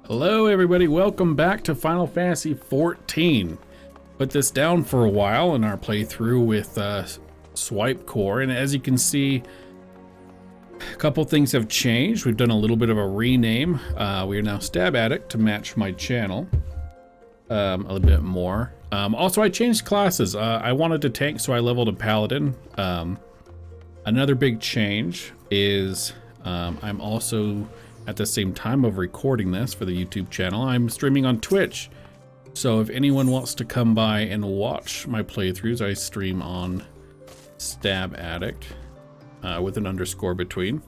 Hello everybody, welcome back to Final Fantasy XIV. Put this down for a while in our playthrough with Swipe Core, and as you can see, a couple things have changed. We've done a little bit of a rename. We are now Stab Addict to match my channel a little bit more. Also, I changed classes. I wanted to tank, so I leveled a Paladin. Another big change is I'm also, at the same time of recording this for the YouTube channel, I'm streaming on Twitch. So if anyone wants to come by and watch my playthroughs, I stream on Stab Addict with an underscore between,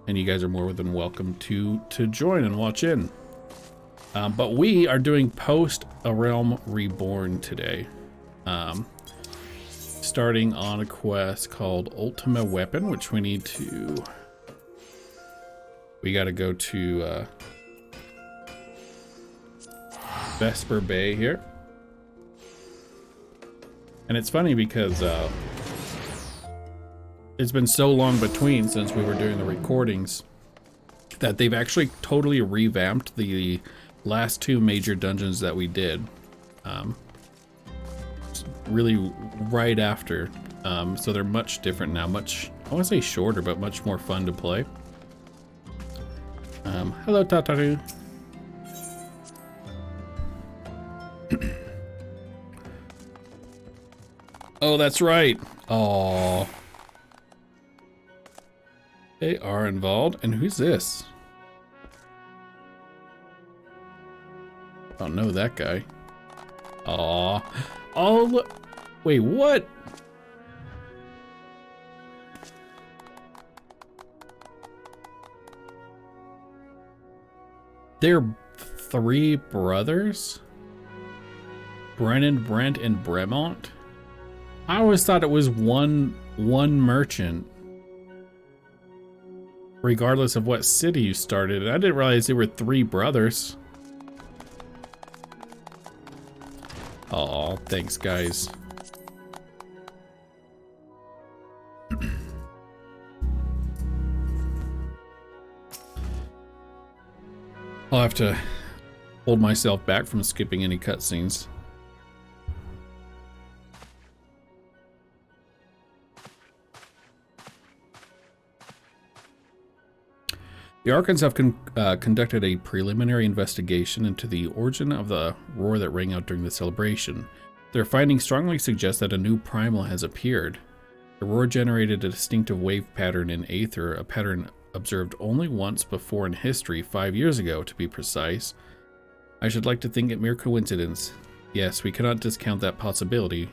and you guys are more than welcome to join and watch in. But we are doing Post A Realm Reborn today, starting on a quest called Ultima Weapon, which we gotta go to Vesper Bay here. And it's funny because it's been so long between since we were doing the recordings that they've actually totally revamped the last two major dungeons that we did. Really right after. So they're much different now, much, I want to say shorter, but much more fun to play. Hello, Tataru. Oh, that's right. Oh, they are involved. And who's this? I don't know that guy. Aw. Oh, look. Wait, what? They're three brothers? Brennan, Brent, and Bremont? I always thought it was one merchant, regardless of what city you started. I didn't realize they were three brothers. Oh, thanks, guys. I'll have to hold myself back from skipping any cutscenes. The Archons have conducted a preliminary investigation into the origin of the roar that rang out during the celebration. Their findings strongly suggest that a new primal has appeared. The roar generated a distinctive wave pattern in Aether, a pattern observed only once before in history, 5 years ago to be precise. I should like to think it mere coincidence. Yes, we cannot discount that possibility.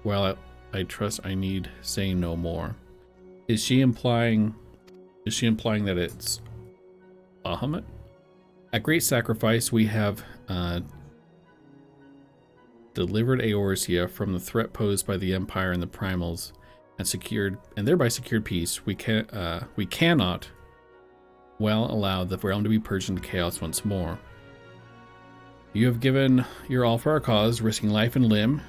Well, I trust I need say no more. Is she implying that it's Bahamut? At great sacrifice, we have delivered Eorzea from the threat posed by the Empire and the Primals, and thereby secured peace. We cannot well allow the realm to be purged into chaos once more. You have given your all for our cause, risking life and limb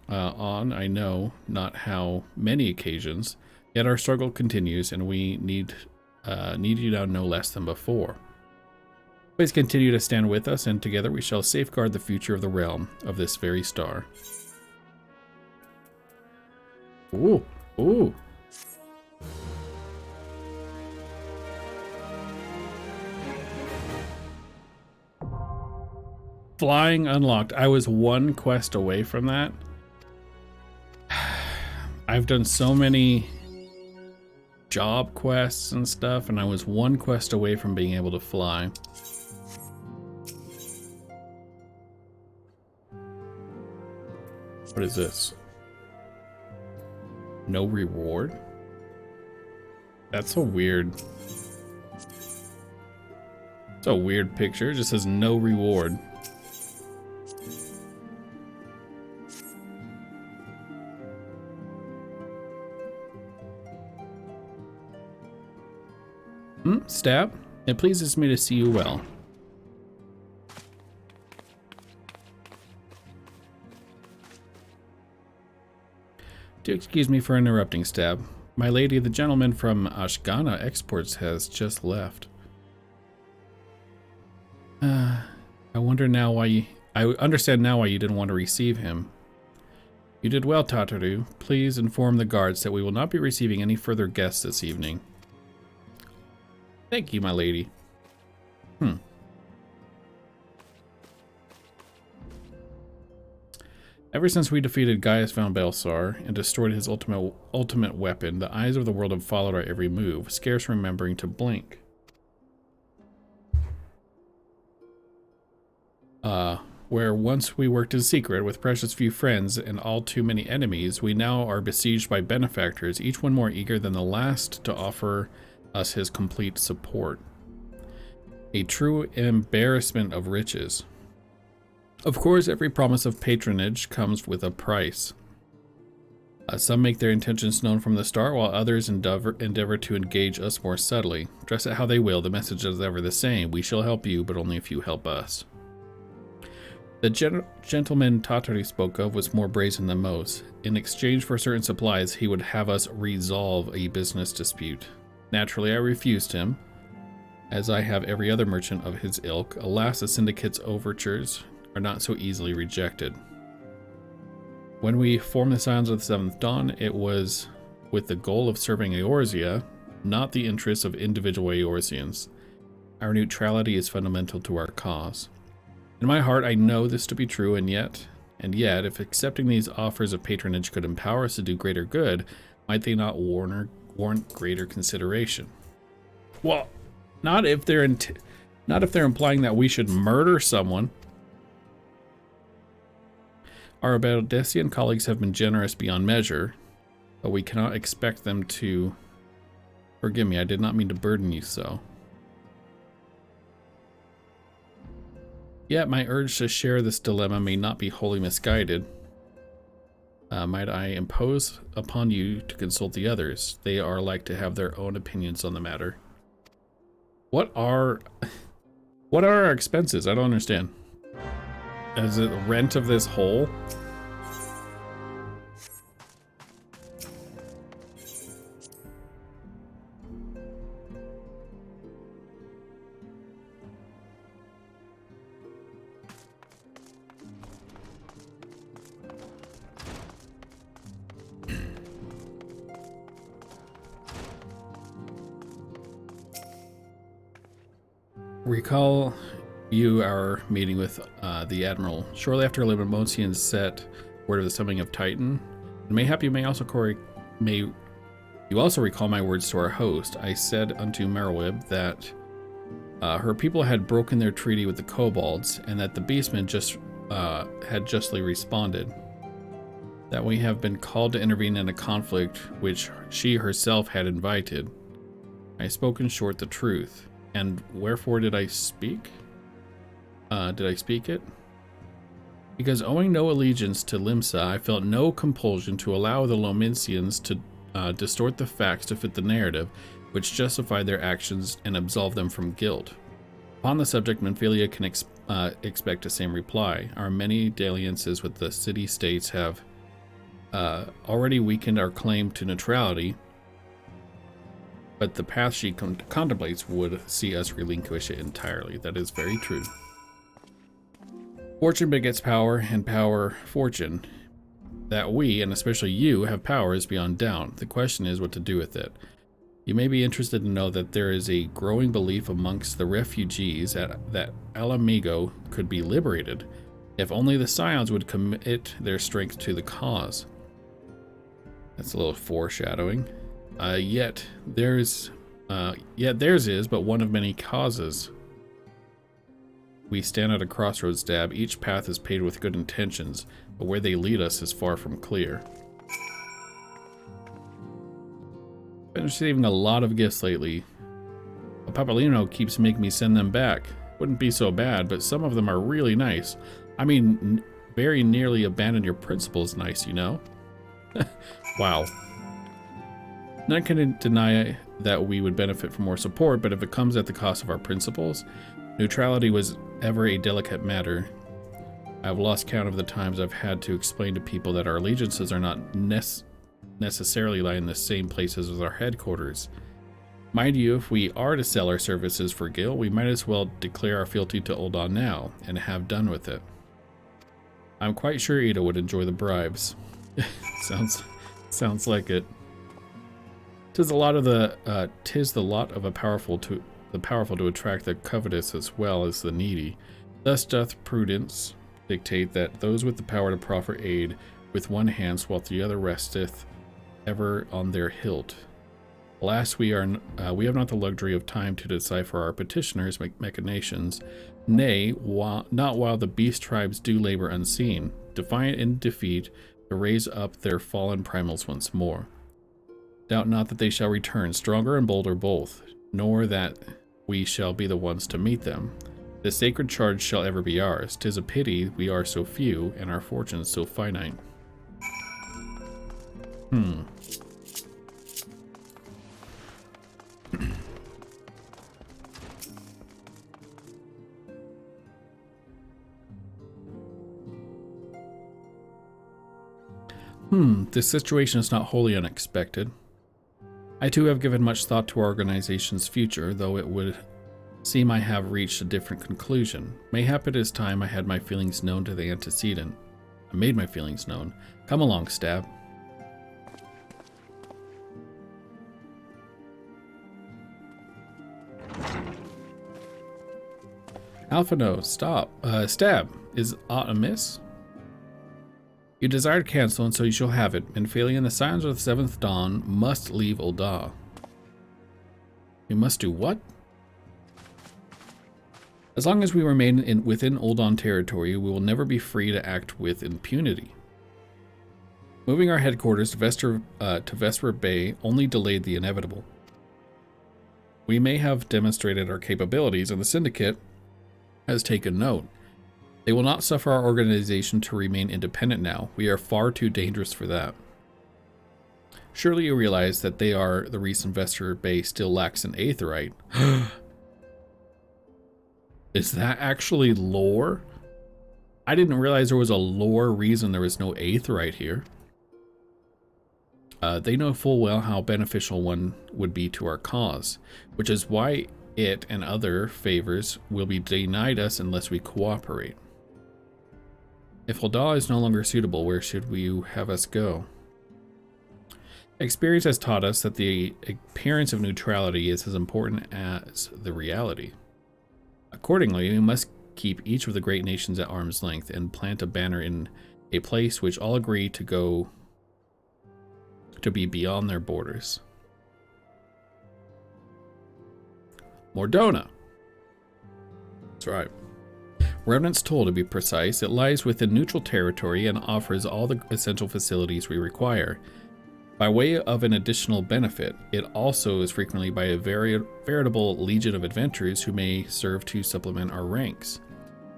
on I know not how many occasions. Yet our struggle continues, and we need you now no less than before. Please continue to stand with us, and together we shall safeguard the future of the realm of this very star. Ooh, ooh. Flying unlocked. I was one quest away from that. I've done so many job quests and stuff, and I was one quest away from being able to fly. What is this? No reward? That's a weird... It's a weird picture. It just says no reward. Stab, it pleases me to see you well. Do excuse me for interrupting, Stab. My lady, the gentleman from Ashgana Exports has just left. I wonder now why you... I understand now why you didn't want to receive him. You did well, Tataru. Please inform the guards that we will not be receiving any further guests this evening. Thank you, my lady. Ever since we defeated Gaius von Belsar and destroyed his ultimate weapon, the eyes of the world have followed our every move, scarce remembering to blink. Where once we worked in secret with precious few friends and all too many enemies, we now are besieged by benefactors, each one more eager than the last to offer us his complete support. A true embarrassment of riches. Of course, every promise of patronage comes with a price. Some make their intentions known from the start, while others endeavor to engage us more subtly. Dress it how they will, the message is ever the same. We shall help you, but only if you help us. The gentleman Tataru spoke of was more brazen than most. In exchange for certain supplies, he would have us resolve a business dispute. Naturally, I refused him, as I have every other merchant of his ilk. Alas, the syndicate's overtures are not so easily rejected. When we formed the Scions of the Seventh Dawn, it was with the goal of serving Eorzea, not the interests of individual Eorzeans. Our neutrality is fundamental to our cause. In my heart, I know this to be true, and yet, if accepting these offers of patronage could empower us to do greater good, might they not warrant greater consideration? Well, not if they're implying that we should murder someone. Our Aberdessian colleagues have been generous beyond measure, but we cannot expect them to... Forgive me, I did not mean to burden you so. Yet my urge to share this dilemma may not be wholly misguided. Might I impose upon you to consult the others? They are like to have their own opinions on the matter. What are our expenses? I don't understand. Is it rent of this hole? Recall you our meeting with the Admiral shortly after Limosian set word of the summoning of Titan. And mayhap you may also recall my words to our host. I said unto Merwib that her people had broken their treaty with the kobolds, and that the beastmen had justly responded. That we have been called to intervene in a conflict which she herself had invited. I spoke in short the truth. And wherefore did I speak? Did I speak it? Because owing no allegiance to Limsa, I felt no compulsion to allow the Lomicians to distort the facts to fit the narrative, which justified their actions and absolve them from guilt. Upon the subject, Menphilia can expect the same reply. Our many dalliances with the city-states have already weakened our claim to neutrality, but the path she contemplates would see us relinquish it entirely. That is very true. Fortune begets power, and power fortune. That we, and especially you, have power is beyond doubt. The question is what to do with it. You may be interested to know that there is a growing belief amongst the refugees that Alamigo could be liberated, if only the Scions would commit their strength to the cause. That's a little foreshadowing. Yet theirs is but one of many causes. We stand at a crossroads, Dab. Each path is paved with good intentions, but where they lead us is far from clear. Been receiving a lot of gifts lately. Papalino keeps making me send them back. Wouldn't be so bad, but some of them are really nice. I mean, very nearly abandon your principles nice, you know? Wow. None can deny that we would benefit from more support, but if it comes at the cost of our principles, neutrality was ever a delicate matter. I've lost count of the times I've had to explain to people that our allegiances are not necessarily lie in the same places as our headquarters. Mind you, if we are to sell our services for Gil, we might as well declare our fealty to Ul'dah now, and have done with it. I'm quite sure Ida would enjoy the bribes. sounds like it. Tis the lot of the powerful to attract the covetous as well as the needy. Thus doth prudence dictate that those with the power to proffer aid with one hand, while the other resteth ever on their hilt. Alas, we have not the luxury of time to decipher our petitioners' machinations. Nay, not while the beast tribes do labor unseen, defiant in defeat, to raise up their fallen primals once more. Doubt not that they shall return, stronger and bolder both, nor that we shall be the ones to meet them. The sacred charge shall ever be ours. 'Tis a pity we are so few, and our fortunes so finite. This situation is not wholly unexpected. I too have given much thought to our organization's future, though it would seem I have reached a different conclusion. Mayhap it is time I had my feelings known to the antecedent. I made my feelings known. Come along, Stab. Alpha, no, stop. Stab, is aught amiss? You desired cancel, and so you shall have it, and failing in the signs of the seventh dawn, must leave Ul'dah. We must do what? As long as we remain within Ul'dah territory, we will never be free to act with impunity. Moving our headquarters to Vesper Bay only delayed the inevitable. We may have demonstrated our capabilities, and the Syndicate has taken note. They will not suffer our organization to remain independent now. We are far too dangerous for that. Surely you realize that the recent Vesper Bay still lacks an aetheryte. Is that actually lore? I didn't realize there was a lore reason there was no aetheryte here. They know full well how beneficial one would be to our cause, which is why it and other favors will be denied us unless we cooperate. If Ul'dah is no longer suitable, where should we have us go? Experience has taught us that the appearance of neutrality is as important as the reality. Accordingly, we must keep each of the great nations at arm's length and plant a banner in a place which all agree to be beyond their borders. Mordona. That's right. Remnant's Toll, to be precise. It lies within neutral territory and offers all the essential facilities we require. By way of an additional benefit, it also is frequently by a veritable legion of adventurers who may serve to supplement our ranks.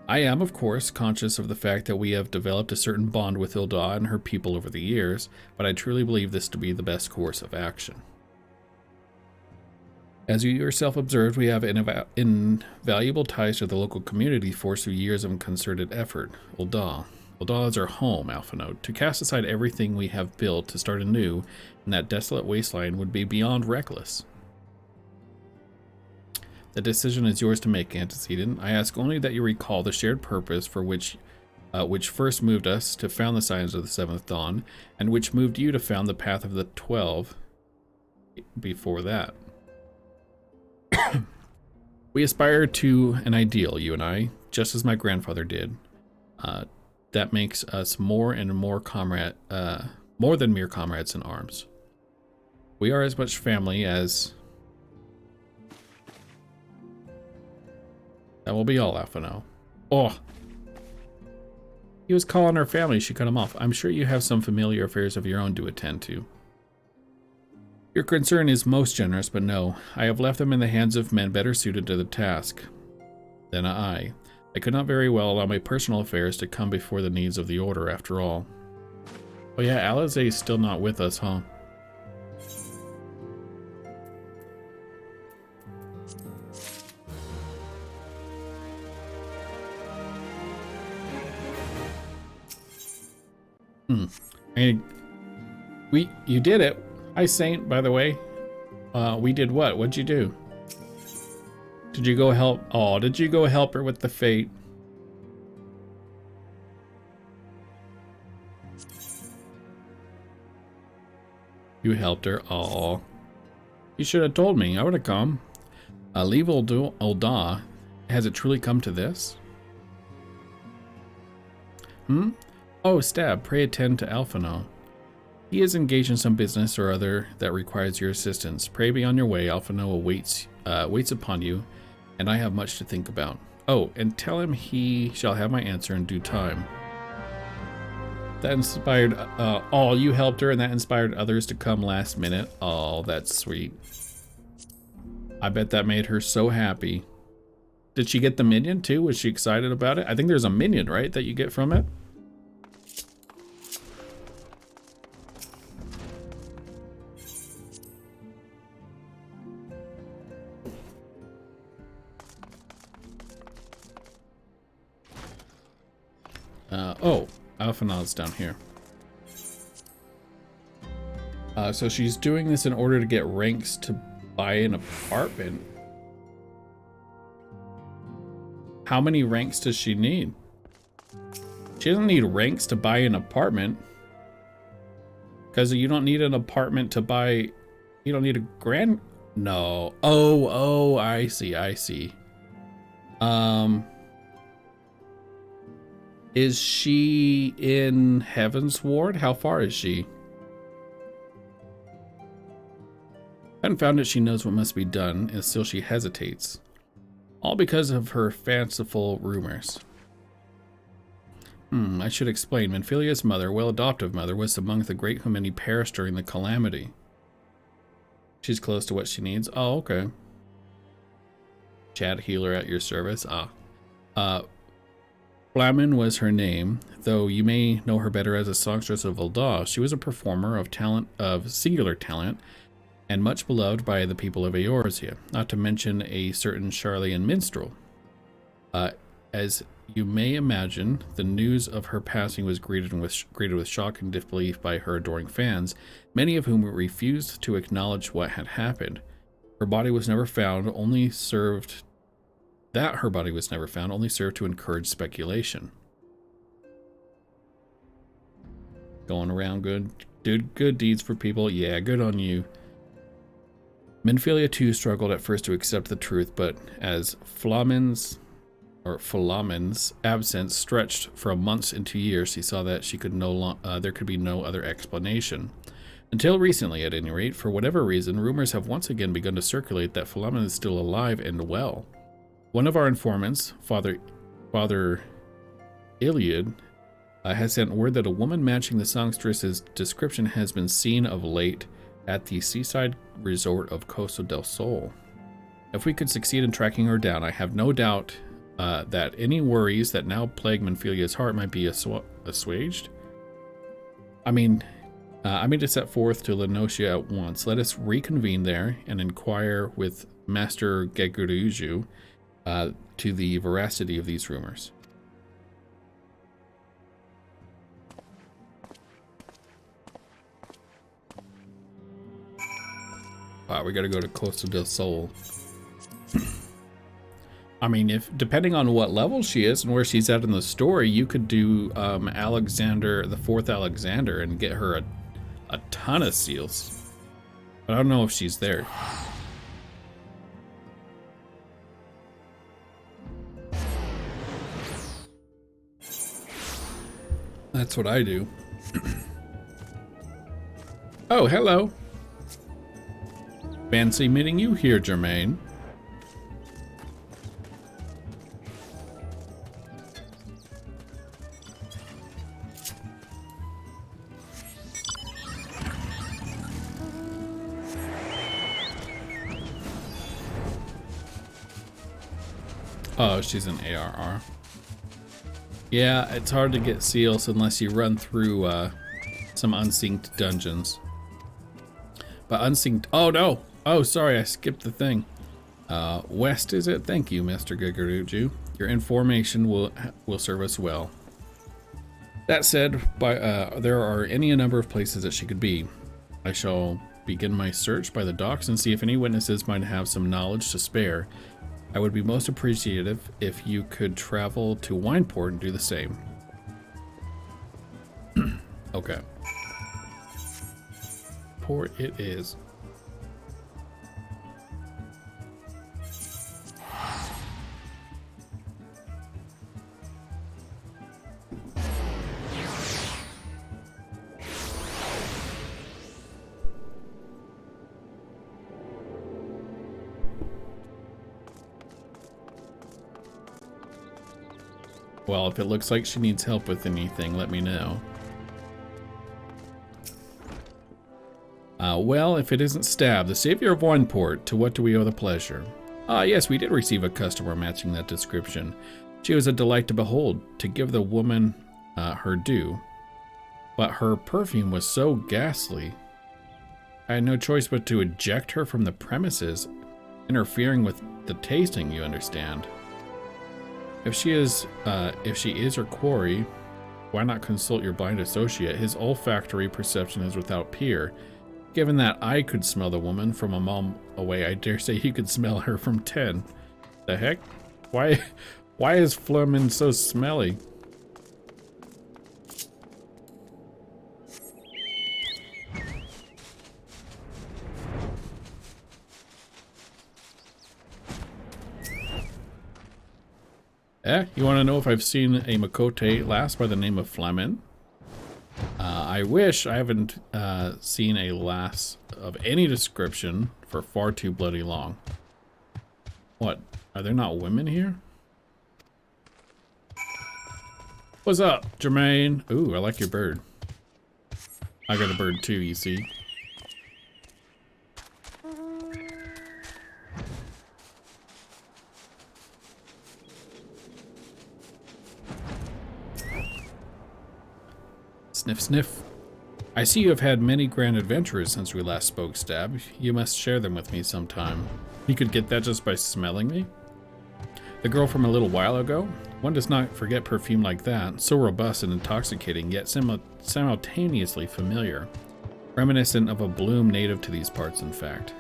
I am, of course, conscious of the fact that we have developed a certain bond with Ul'dah and her people over the years, but I truly believe this to be the best course of action. As you yourself observed, we have invaluable ties to the local community forged through years of concerted effort. Ul'dah is our home, Alpha Note. To cast aside everything we have built to start anew in that desolate wasteland would be beyond reckless. The decision is yours to make, Antecedent. I ask only that you recall the shared purpose for which first moved us to found the Signs of the Seventh Dawn, and which moved you to found the Path of the 12 before that. We aspire to an ideal, you and I, just as my grandfather did. That makes us more than mere comrades in arms. We are as much family as... That will be all, Alpha now. Oh! He was calling her family, she cut him off. I'm sure you have some familiar affairs of your own to attend to. Your concern is most generous, but no, I have left them in the hands of men better suited to the task than I. I could not very well allow my personal affairs to come before the needs of the Order, after all. Oh yeah, Alizé is still not with us, huh? You did it. Hi, Saint, by the way. We did what? What'd you do? Did you go help? Oh, did you go help her with the fate? You helped her. Oh, you should have told me. I would have come. Leave Ulda. Has it truly come to this? Oh, Stab, pray attend to Alphino. He is engaged in some business or other that requires your assistance. Pray be on your way. Alphino waits upon you, and I have much to think about. Oh, and tell him he shall have my answer in due time. That inspired, oh, you helped her, and that inspired others to come last minute. Oh, that's sweet. I bet that made her so happy. Did she get the minion too? Was she excited about it? I think there's a minion, right, that you get from it? Oh, Alphinaud's down here. So she's doing this in order to get ranks to buy an apartment. How many ranks does she need? She doesn't need ranks to buy an apartment. Because you don't need an apartment to buy... You don't need a grand... No. Oh, I see, I see. Is she in Heaven's Ward? How far is she? Having found it, she knows what must be done, and still she hesitates. All because of her fanciful rumors. I should explain. Menphilia's mother, well adoptive mother, was among the great who many perished during the calamity. She's close to what she needs. Oh, okay. Chat healer at your service. Flamin was her name, though you may know her better as a songstress of Ulda. She was a performer of singular talent, and much beloved by the people of Eorzea, not to mention a certain Charlian minstrel. As you may imagine, the news of her passing was greeted with shock and disbelief by her adoring fans, many of whom refused to acknowledge what had happened. Her body was never found, only served to encourage speculation. Going around good deeds for people. Yeah, good on you. Menphilia too struggled at first to accept the truth, but as Flamin's absence stretched from months into years, he saw that there could be no other explanation. Until recently, at any rate, for whatever reason, rumors have once again begun to circulate that Flamin is still alive and well. One of our informants, Father Iliad, has sent word that a woman matching the songstress's description has been seen of late at the seaside resort of Costa del Sol. If we could succeed in tracking her down, I have no doubt that any worries that now plague Menphilia's heart might be assuaged. I mean to set forth to Lenosia at once. Let us reconvene there and inquire with Master Geguruju to the veracity of these rumors. Wow, we gotta go to Costa del Sol. I mean, depending on what level she is and where she's at in the story, you could do Alexander, the 4th Alexander, and get her a ton of seals. But I don't know if she's there. That's what I do. Oh, hello. Fancy meeting you here, Jermaine. Oh, she's an ARR. Yeah, it's hard to get seals unless you run through some unsynced dungeons. But unsynced... Oh, no! Oh, sorry, I skipped the thing. West, is it? Thank you, Mr. Geguruju. Your information will serve us well. That said, there are any number of places that she could be. I shall begin my search by the docks and see if any witnesses might have some knowledge to spare. I would be most appreciative if you could travel to Wineport and do the same. Okay. Port it is. Well, if it looks like she needs help with anything, let me know. Well, if it isn't Stab, the savior of Wineport, to what do we owe the pleasure? Yes, we did receive a customer matching that description. She was a delight to behold, to give the woman her due. But her perfume was so ghastly. I had no choice but to eject her from the premises, interfering with the tasting, you understand. If she is her quarry, why not consult your blind associate? His olfactory perception is without peer. Given that I could smell the woman from a mile away, I dare say he could smell her from 10. The heck? Why is Fleming so smelly? You want to know if I've seen a Makote lass by the name of Fleming? I wish. I haven't seen a lass of any description for far too bloody long. What? Are there not women here? What's up, Jermaine? Ooh, I like your bird. I got a bird too, you see. Sniff, sniff. I see you have had many grand adventures since we last spoke, Stab. You must share them with me sometime. You could get that just by smelling me? The girl from a little while ago? One does not forget perfume like that, so robust and intoxicating, yet simultaneously familiar. Reminiscent of a bloom native to these parts, in fact.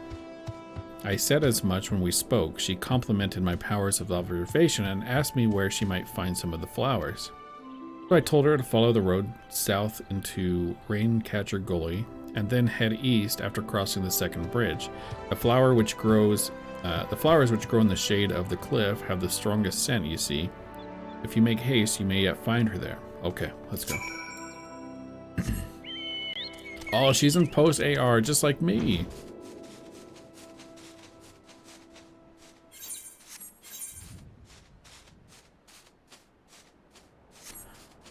I said as much when we spoke. She complimented my powers of observation and asked me where she might find some of the flowers. So I told her to follow the road south into Raincatcher Gully and then head east after crossing the second bridge. The flowers which grow in the shade of the cliff have the strongest scent, you see. If you make haste, you may yet find her there. Okay, let's go. Oh, she's in post AR just like me.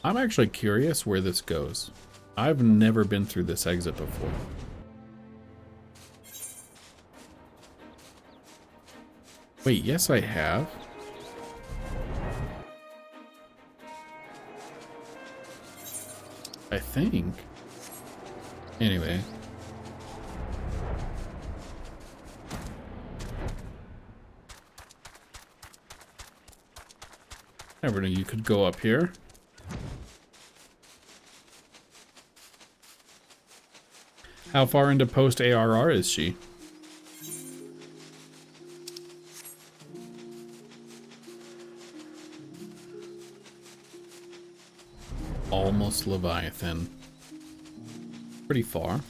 I'm actually curious where this goes. I've never been through this exit before. Wait, yes I have. I think. Anyway. Never knew you could go up here. How far into post ARR is she? Almost Leviathan. Pretty far.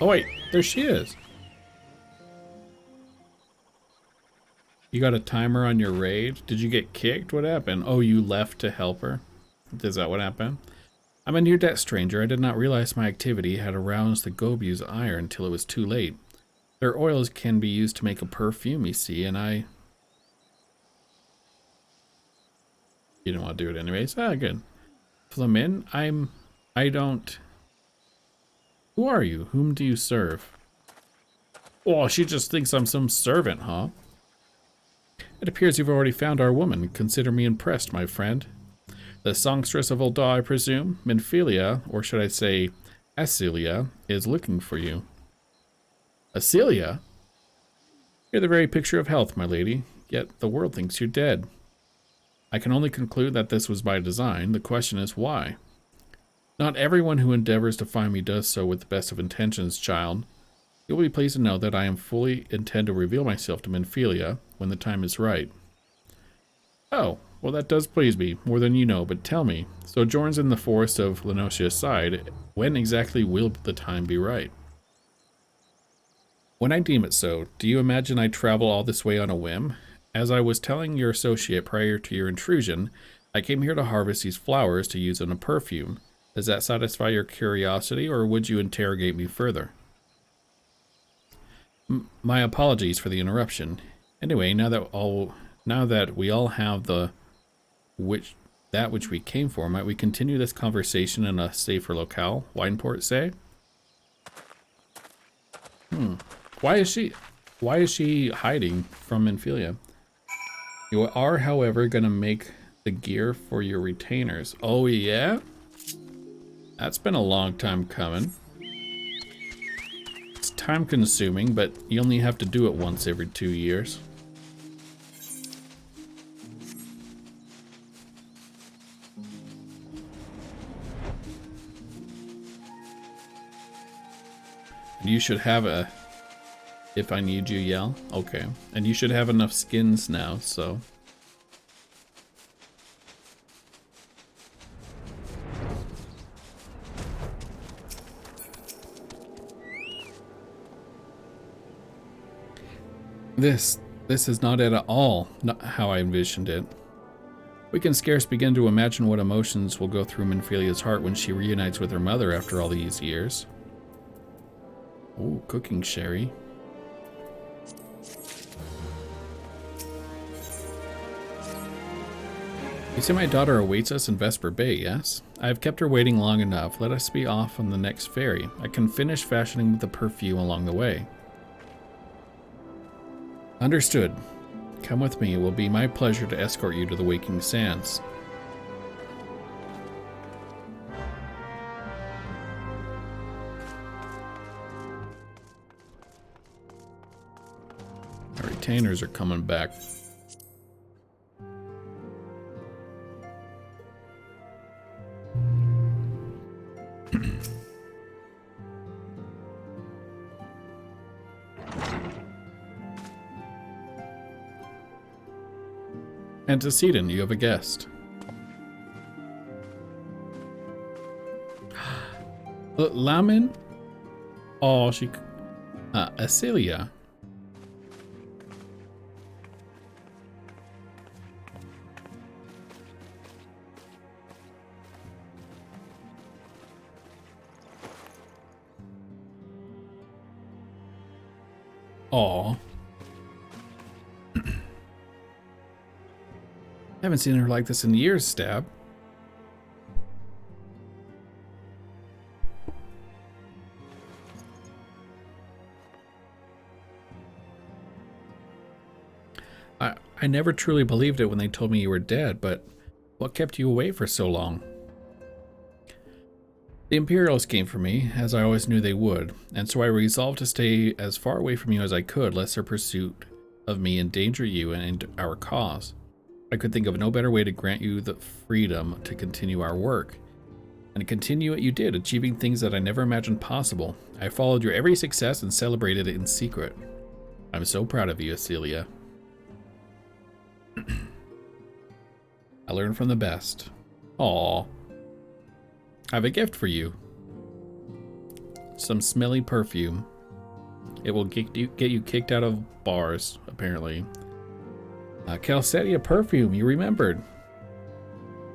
Oh wait, there she is. You got a timer on your raid? Did you get kicked? What happened? Oh, you left to help her? Is that what happened? I'm a near-death stranger. I did not realize my activity had aroused the Gobu's ire until it was too late. Their oils can be used to make a perfume, you see, and I... You didn't want to do it anyways? Ah, good. Flamin, I don't... Who are you? Whom do you serve? Oh, she just thinks I'm some servant, huh? It appears you've already found our woman. Consider me impressed, my friend. The songstress of Ul'dah, I presume. Minfilia, or should I say Acelia, is looking for you. Acelia? You're the very picture of health, my lady, yet the world thinks you're dead. I can only conclude that this was by design. The question is why? Not everyone who endeavors to find me does so with the best of intentions, child. You'll be pleased to know that I am fully intend to reveal myself to Minfilia when the time is right. Oh, well that does please me, more than you know, but tell me, sojourns in the forest of Lenosia's side, when exactly will the time be right? When I deem it so, do you imagine I travel all this way on a whim? As I was telling your associate prior to your intrusion, I came here to harvest these flowers to use in a perfume. Does that satisfy your curiosity, or would you interrogate me further? My apologies for the interruption. Anyway, now that we all have that which we came for, might we continue this conversation in a safer locale? Wineport, say? Why is she hiding from Minfilia? You are, however, gonna make the gear for your retainers. Oh yeah? That's been a long time coming. It's time consuming, but you only have to do it once every 2 years. And you should have a if I need you yell. Okay. And you should have enough skins now, so. This is not at all not how I envisioned it. We can scarce begin to imagine what emotions will go through Minfilia's heart when she reunites with her mother after all these years. Oh, cooking sherry. You say my daughter awaits us in Vesper Bay, yes? I have kept her waiting long enough. Let us be off on the next ferry. I can finish fashioning the perfume along the way. Understood. Come with me. It will be my pleasure to escort you to the Waking Sands. Our retainers are coming back. Antecedent, you have a guest. Lamin? Oh, she... Acelia. Aw. I haven't seen her like this in years, Stab. I never truly believed it when they told me you were dead, but what kept you away for so long? The Imperials came for me, as I always knew they would, and so I resolved to stay as far away from you as I could, lest their pursuit of me endanger you and our cause. I could think of no better way to grant you the freedom to continue our work. And continue what you did, achieving things that I never imagined possible. I followed your every success and celebrated it in secret. I'm so proud of you, Acelia. I learned from the best. Aww. I have a gift for you. Some smelly perfume. It will get you kicked out of bars, apparently. Calcetia perfume, you remembered.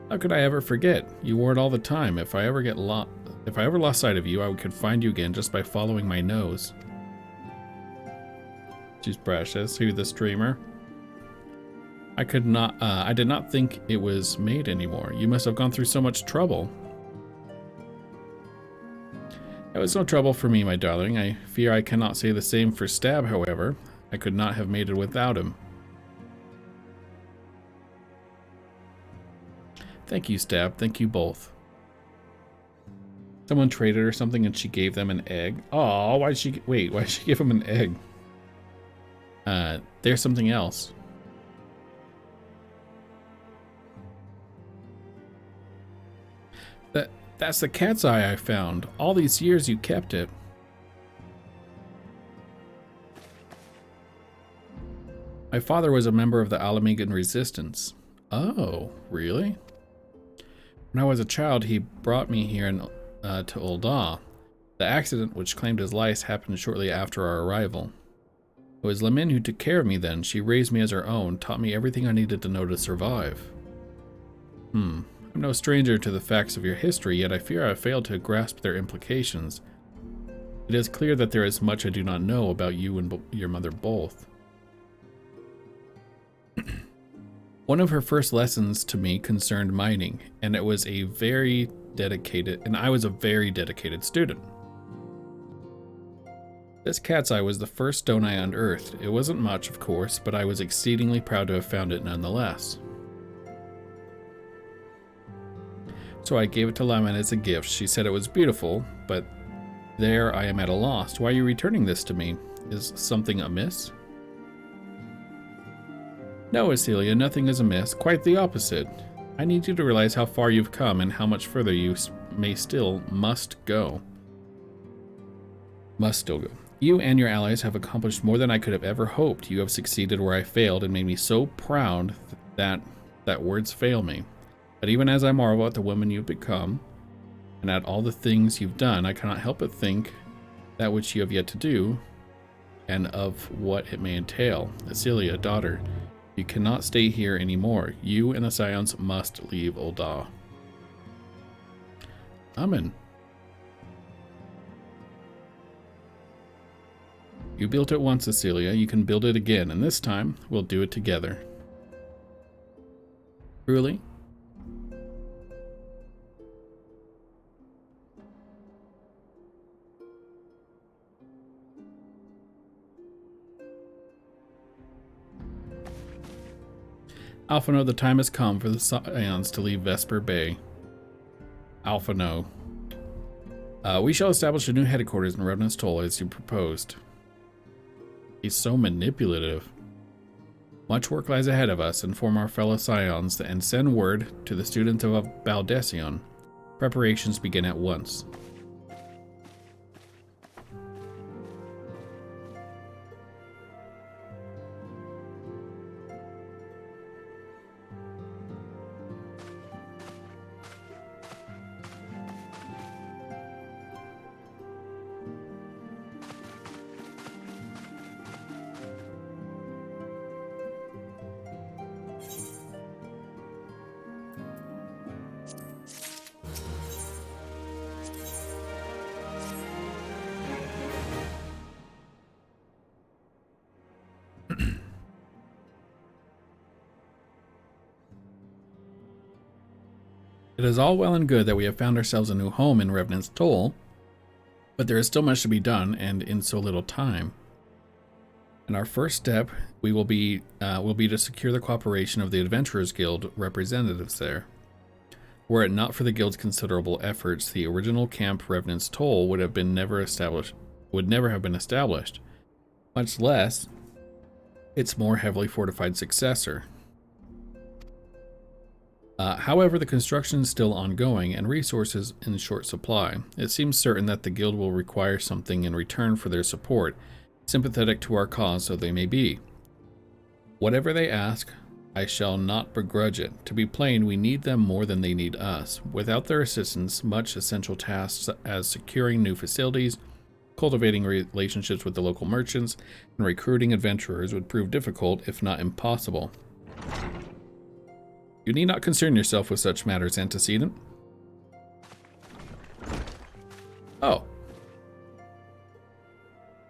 How could I ever forget? You wore it all the time. If I ever lost sight of you, I could find you again just by following my nose. She's precious. Who, the streamer? I did not think it was made anymore. You must have gone through so much trouble. It was no trouble for me, my darling. I fear I cannot say the same for Stab, however. I could not have made it without him. Thank you, Stab. Thank you both. Someone traded her something and she gave them an egg. Oh, why'd she give them an egg? There's something else. That's the cat's eye I found. All these years you kept it. My father was a member of the Alamegan resistance. Oh, really? When I was a child, he brought me here to Ul'dah. The accident which claimed his life happened shortly after our arrival. It was Lamin who took care of me then. She raised me as her own, taught me everything I needed to know to survive. I'm no stranger to the facts of your history, yet I fear I have failed to grasp their implications. It is clear that there is much I do not know about you and your mother both. One of her first lessons to me concerned mining, and I was a very dedicated student. This cat's eye was the first stone I unearthed. It wasn't much, of course, but I was exceedingly proud to have found it nonetheless. So I gave it to Lamin as a gift. She said it was beautiful, but there I am at a loss. Why are you returning this to me? Is something amiss? No, Acelia, nothing is amiss. Quite the opposite. I need you to realize how far you've come and how much further you must go. Must still go. You and your allies have accomplished more than I could have ever hoped. You have succeeded where I failed and made me so proud that words fail me. But even as I marvel at the woman you've become and at all the things you've done, I cannot help but think that which you have yet to do and of what it may entail. Acelia, daughter, you cannot stay here anymore. You and the Scions must leave Ul'dah. Amen. You built it once, Acelia. You can build it again, and this time we'll do it together. Truly? Alphino, the time has come for the Scions to leave Vesper Bay. Alphino. We shall establish a new headquarters in Revenant's Toll as you proposed. He's so manipulative. Much work lies ahead of us. Inform our fellow Scions and send word to the students of Baldesion. Preparations begin at once. It is all well and good that we have found ourselves a new home in Revenant's Toll, but there is still much to be done, and in so little time. And our first step will be to secure the cooperation of the Adventurers Guild representatives there. Were it not for the Guild's considerable efforts, the original camp Revenant's Toll would never have been established, much less its more heavily fortified successor. However, the construction is still ongoing and resources in short supply. It seems certain that the Guild will require something in return for their support, sympathetic to our cause though they may be. Whatever they ask, I shall not begrudge it. To be plain, we need them more than they need us. Without their assistance, much essential tasks as securing new facilities, cultivating relationships with the local merchants, and recruiting adventurers would prove difficult, if not impossible. You need not concern yourself with such matters, antecedent. Oh.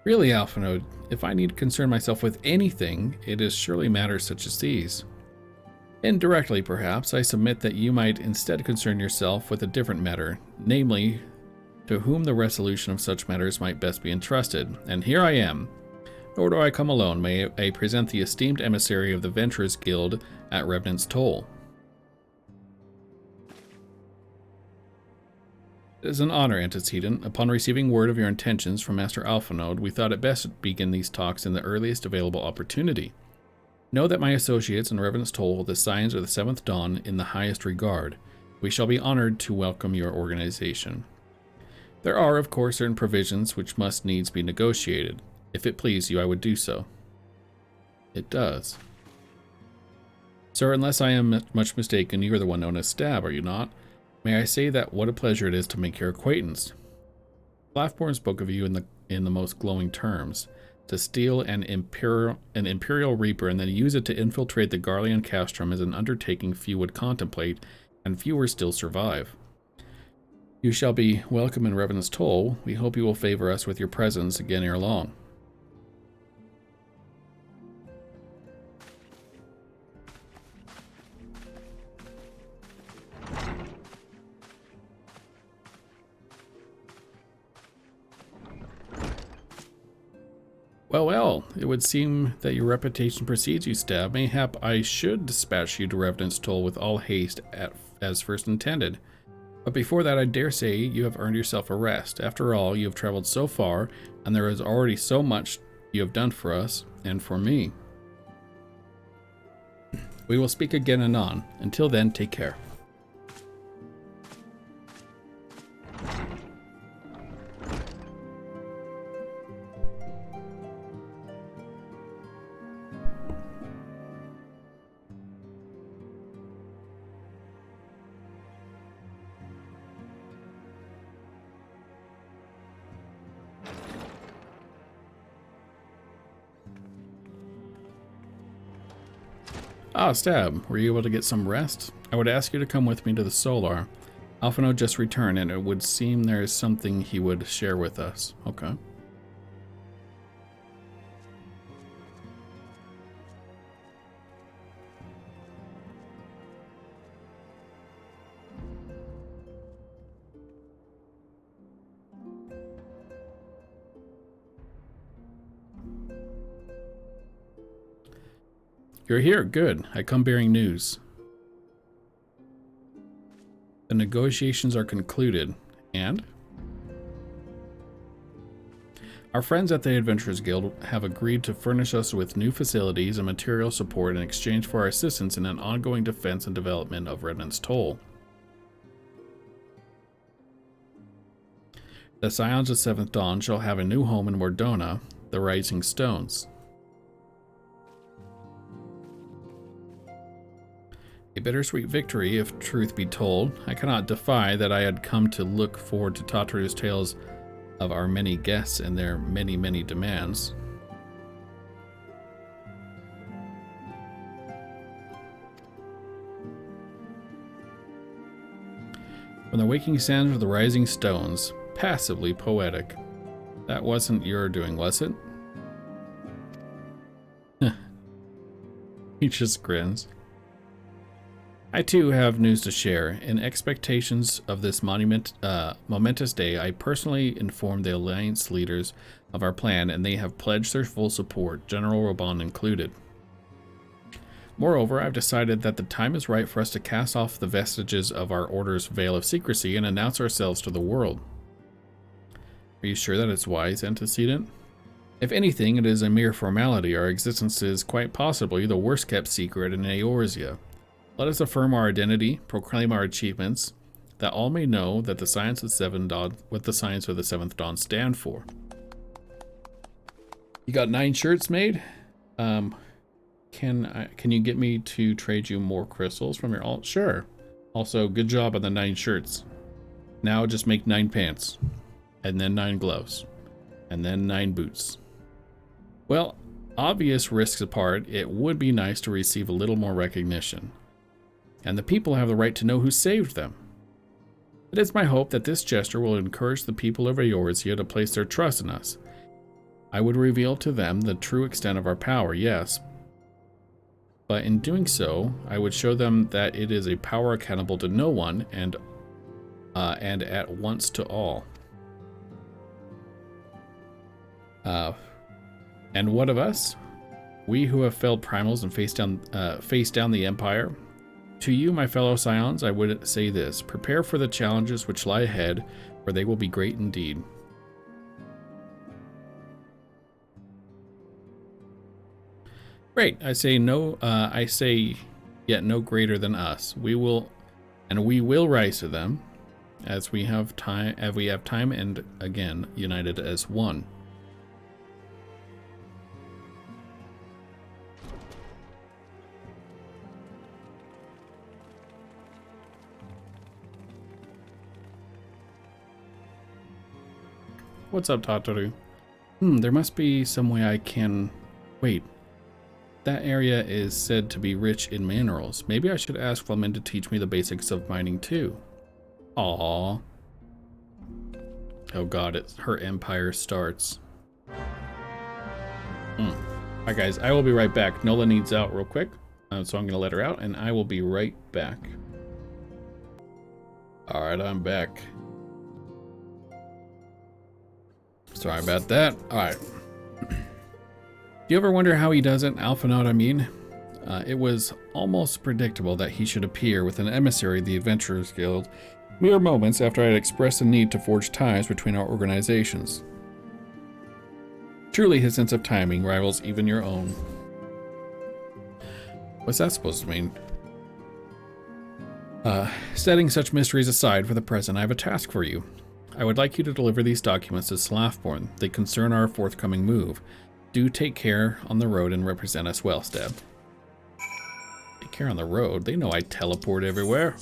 Really, Alphino, if I need to concern myself with anything, it is surely matters such as these. Indirectly, perhaps, I submit that you might instead concern yourself with a different matter, namely, to whom the resolution of such matters might best be entrusted. And here I am. Nor do I come alone. May I present the esteemed emissary of the Venturers Guild at Revenant's Toll. It is an honor, antecedent. Upon receiving word of your intentions from Master Alphanode, we thought it best to begin these talks in the earliest available opportunity. Know that my associates and Revenant's Toll hold the signs of the Seventh Dawn in the highest regard. We shall be honored to welcome your organization. There are, of course, certain provisions which must needs be negotiated. If it please you, I would do so. It does. Sir, unless I am much mistaken, you are the one known as Stab, are you not? May I say that what a pleasure it is to make your acquaintance. Laughborn spoke of you in the most glowing terms. To steal an Imperial Reaper and then use it to infiltrate the Garlean Castrum is an undertaking few would contemplate, and fewer still survive. You shall be welcome in Revenant's Toll. We hope you will favor us with your presence again ere long. Well, well, it would seem that your reputation precedes you, Stab. Mayhap I should dispatch you to Revenant's Toll with all haste as first intended. But before that, I dare say you have earned yourself a rest. After all, you have traveled so far, and there is already so much you have done for us, and for me. We will speak again anon. Until then, take care. Ah, Stab, were you able to get some rest? I would ask you to come with me to the Solar. Alphino just returned, and it would seem there is something he would share with us. Okay. You're here, good. I come bearing news. The negotiations are concluded, and? Our friends at the Adventurers Guild have agreed to furnish us with new facilities and material support in exchange for our assistance in an ongoing defense and development of Revenant's Toll. The Scions of Seventh Dawn shall have a new home in Mordona, the Rising Stones. A bittersweet victory, if truth be told. I cannot defy that I had come to look forward to Tataru's tales of our many guests and their many, many demands. From the waking sands of the rising stones, passively poetic. That wasn't your doing, was it? He just grins. I too have news to share. In expectations of this momentous day, I personally informed the Alliance leaders of our plan, and they have pledged their full support, General Robon included. Moreover, I've decided that the time is right for us to cast off the vestiges of our Order's veil of secrecy and announce ourselves to the world. Are you sure that it's wise, Antecedent? If anything, it is a mere formality. Our existence is quite possibly the worst-kept secret in Eorzea. Let us affirm our identity, proclaim our achievements, that all may know that the Science of the Seventh Dawn, what the Science of the Seventh Dawn stand for. You got 9 shirts made? Can you get me to trade you more crystals from your alt? Sure. Also, good job on the 9 shirts. Now just make 9 pants, and then 9 gloves, and then 9 boots. Well, obvious risks apart, it would be nice to receive a little more recognition. And the people have the right to know who saved them. It is my hope that this gesture will encourage the people of Eorzea to place their trust in us. I would reveal to them the true extent of our power, yes, but in doing so, I would show them that it is a power accountable to no one and at once to all. And what of us? We who have felled primals and faced down the Empire, To you, my fellow scions, I would say this. Prepare for the challenges which lie ahead, for they will be great indeed. Great. I say no. I say yet no greater than us. We will rise to them, as we have time. And again united as one. What's up, Tataru? There must be some way I can... Wait. That area is said to be rich in minerals. Maybe I should ask Flamin to teach me the basics of mining too. Aww. Oh god, her empire starts. Alright guys, I will be right back. Nola needs out real quick. So I'm going to let her out and I will be right back. Alright, I'm back. Sorry about that. Alright. Do you ever wonder how he does it? Alphanaut, I mean. It was almost predictable that he should appear with an emissary of the Adventurers Guild mere moments after I had expressed a need to forge ties between our organizations. Truly, his sense of timing rivals even your own. What's that supposed to mean? Setting such mysteries aside for the present, I have a task for you. I would like you to deliver these documents to Slafborn. They concern our forthcoming move. Do take care on the road and represent us well, Stab. Take care on the road? They know I teleport everywhere.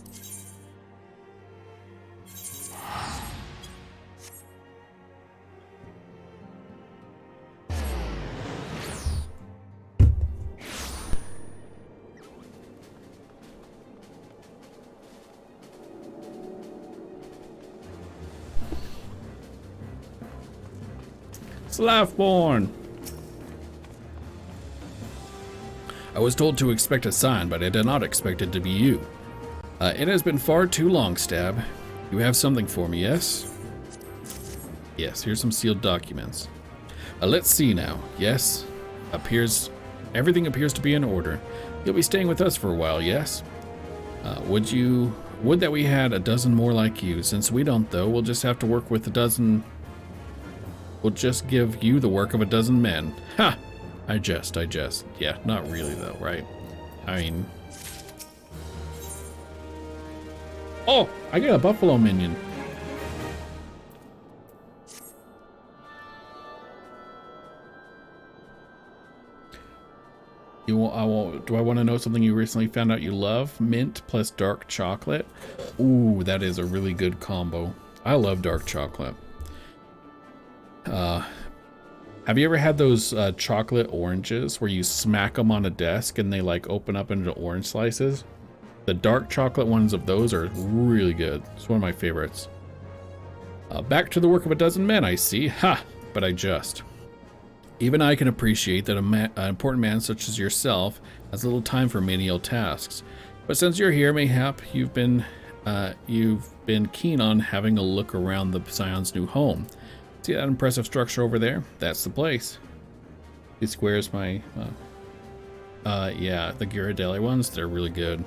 Slafborn! I was told to expect a sign, but I did not expect it to be you. It has been far too long, Stab. You have something for me, yes? Yes, here's some sealed documents. Let's see now. Yes, everything appears to be in order. You'll be staying with us for a while, yes? Would that we had a dozen more like you. Since we don't, though, we'll just have to work with a dozen... We'll just give you the work of a dozen men. Ha! I jest. Yeah, not really though, right? I mean... Oh! I got a buffalo minion. Do I want to know something you recently found out you love? Mint plus dark chocolate? Ooh, that is a really good combo. I love dark chocolate. Have you ever had those chocolate oranges where you smack them on a desk and they like open up into orange slices? The dark chocolate ones of those are really good. It's one of my favorites. Back to the work of a dozen men, I see. Ha! But I just. Even I can appreciate that an important man such as yourself has little time for menial tasks. But since you're here, mayhap you've been keen on having a look around the Scion's new home. See that impressive structure over there? That's the place. These squares, yeah, the Ghirardelli ones, they're really good.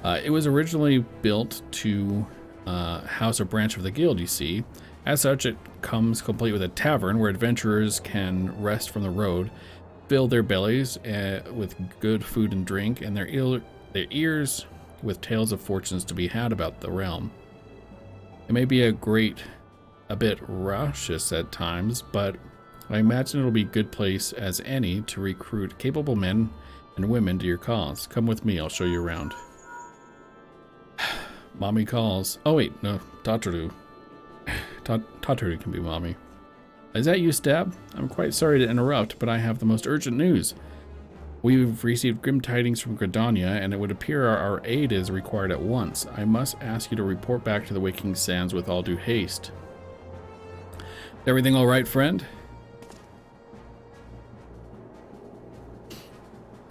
It was originally built to house a branch of the guild, you see. As such, it comes complete with a tavern where adventurers can rest from the road, fill their bellies with good food and drink, and their ears with tales of fortunes to be had about the realm. It may be a bit raucous at times, but I imagine it'll be a good place as any to recruit capable men and women to your cause. Come with me, I'll show you around. Mommy calls. Oh wait, no, Tataru. Tataru can be mommy. Is that you, Stab? I'm quite sorry to interrupt, but I have the most urgent news. We've received grim tidings from Gridania, and it would appear our aid is required at once. I must ask you to report back to the Waking Sands with all due haste. Is everything all right, friend?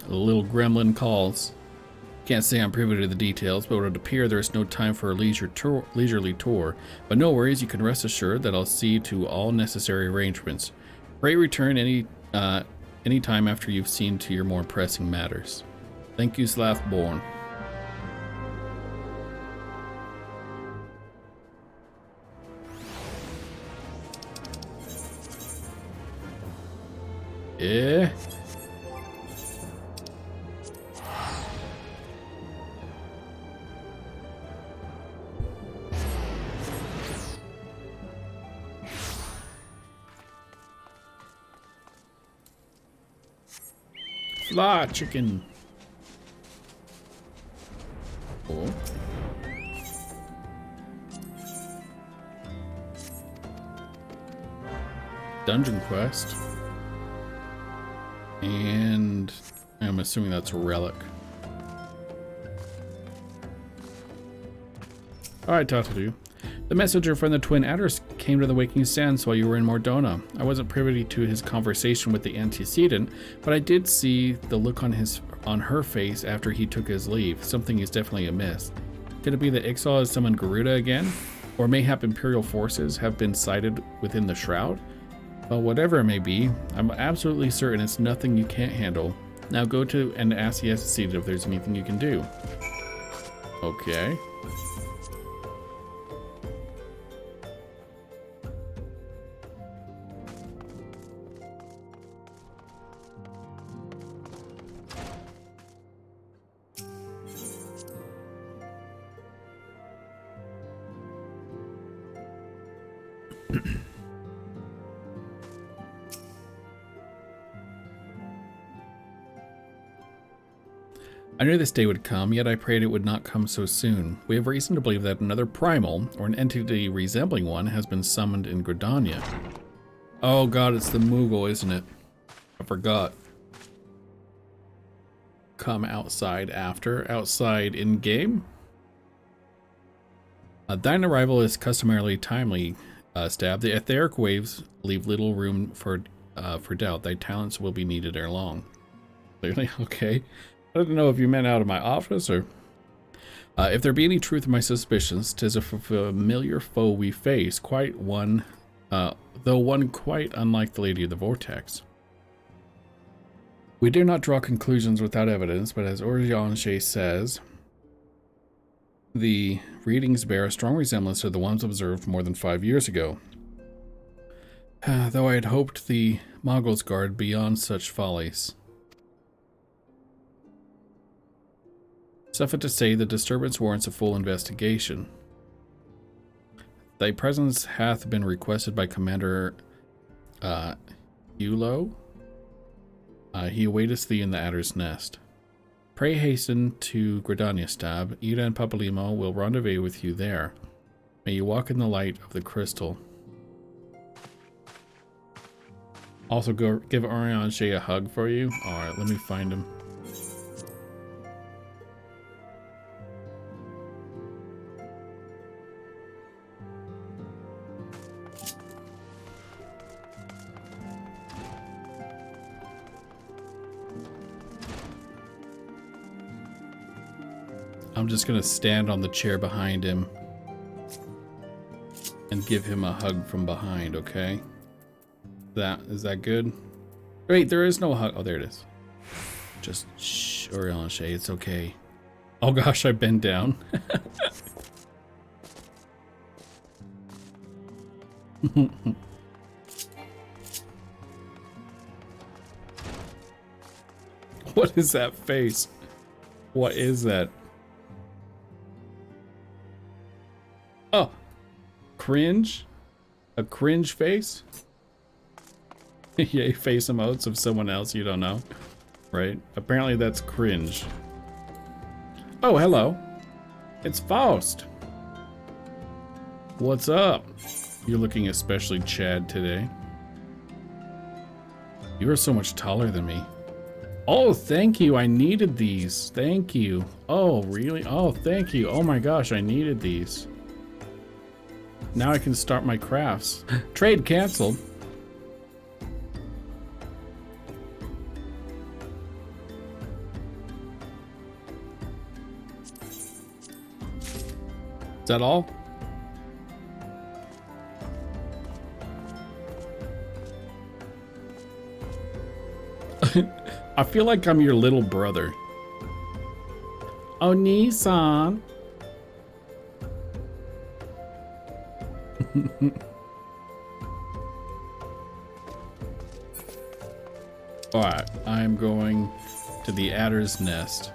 The little gremlin calls. Can't say I'm privy to the details, but it would appear there is no time for a leisurely tour. But no worries, you can rest assured that I'll see to all necessary arrangements. Pray return any time after you've seen to your more pressing matters. Thank you, Slathborn. Yeah. Fly, chicken. Oh. Dungeon quest. And I'm assuming that's a relic. Alright, Tatadu. The messenger from the Twin Adders came to the Waking Sands while you were in Mordona. I wasn't privy to his conversation with the antecedent, but I did see the look on her face after he took his leave. Something is definitely amiss. Could it be that Ixal has summoned Garuda again? Or mayhap Imperial forces have been sighted within the Shroud? Well, whatever it may be, I'm absolutely certain it's nothing you can't handle. Now go to and ask the antecedent if there's anything you can do. Okay. I knew this day would come, yet I prayed it would not come so soon. We have reason to believe that another primal, or an entity resembling one, has been summoned in Gridania. Oh god, it's the Moggle, isn't it? I forgot. Come outside after. Outside in-game? Thine arrival is customarily timely, Stab. The etheric waves leave little room for doubt. Thy talents will be needed ere long. Clearly, okay. I don't know if you meant out of my office or... if there be any truth in my suspicions, 'tis a familiar foe we face, quite one, though one quite unlike the Lady of the Vortex. We dare not draw conclusions without evidence, but as Orianche says, the readings bear a strong resemblance to the ones observed more than 5 years ago. Though I had hoped the Moggles guard beyond such follies. Suffice to say, the disturbance warrants a full investigation. Thy presence hath been requested by Commander Eulo. He awaiteth thee in the Adder's Nest. Pray hasten to Gridania, Stab. Ida and Papalimo will rendezvous with you there. May you walk in the light of the crystal. Also, go give Orianche a hug for you. Alright, let me find him. I'm just gonna stand on the chair behind him and give him a hug from behind, okay? Is that good? Wait, there is no hug. Oh, there it is. Just shh, Orianche, it's okay. Oh gosh, I bent down. What is that face? What is that? Oh, cringe? A cringe face? Yay, face emotes of someone else you don't know. Right? Apparently that's cringe. Oh, hello. It's Faust. What's up? You're looking especially Chad today. You are so much taller than me. Oh, thank you. I needed these. Thank you. Oh, really? Oh, thank you. Oh my gosh, I needed these. Now I can start my crafts. Trade canceled. Is that all? I feel like I'm your little brother. Oh, Nissan. Alright, I'm going to the adder's nest.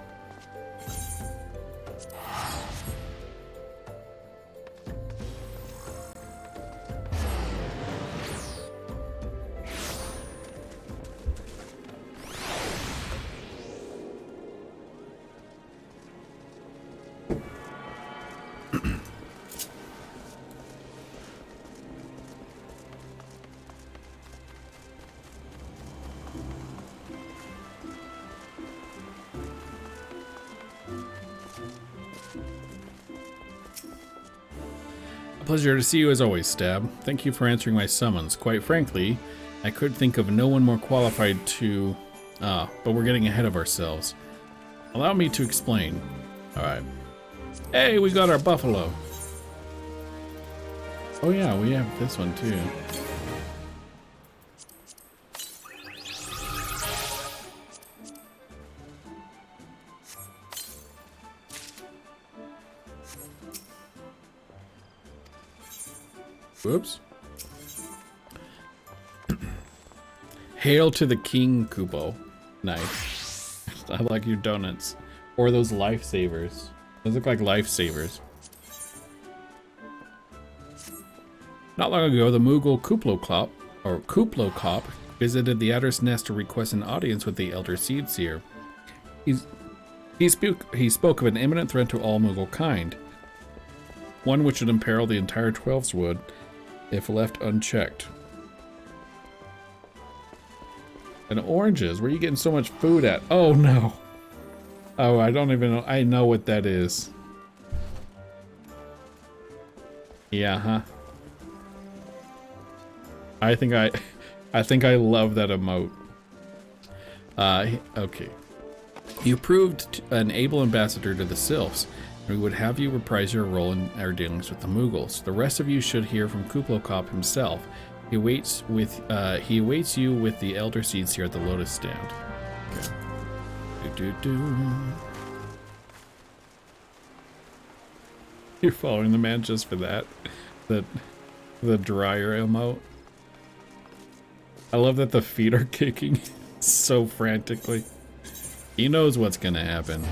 Pleasure to see you as always, Stab. Thank you for answering my summons. Quite frankly, I could think of no one more qualified to... but we're getting ahead of ourselves. Allow me to explain. Alright. Hey, we got our buffalo. Oh yeah, we have this one too. Whoops. Hail to the king, Kupo. Nice. I like your donuts. Or those lifesavers. Those look like lifesavers. Not long ago, the Moggle Kuplokop visited the Adder's Nest to request an audience with the Elder Seedseer. He spoke of an imminent threat to all Moggle kind. One which would imperil the entire Twelveswood if left unchecked. And oranges, where are you getting so much food at? Oh no. Oh, I don't even know. I know what that is. Yeah, huh? I think I love that emote. Okay. You proved an able ambassador to the Sylphs. We would have you reprise your role in our dealings with the Moogles. The rest of you should hear from Kuplokop himself. He awaits you with the Elder Seedseer at the Lotus Stand. Okay. You're following the man just for that. The dryer emote. I love that the feet are kicking so frantically. He knows what's gonna happen.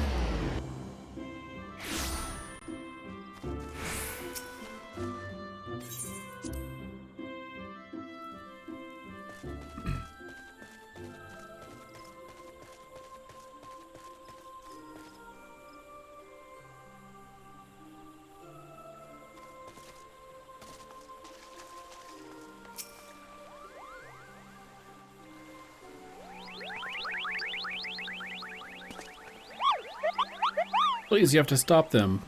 Please, you have to stop them.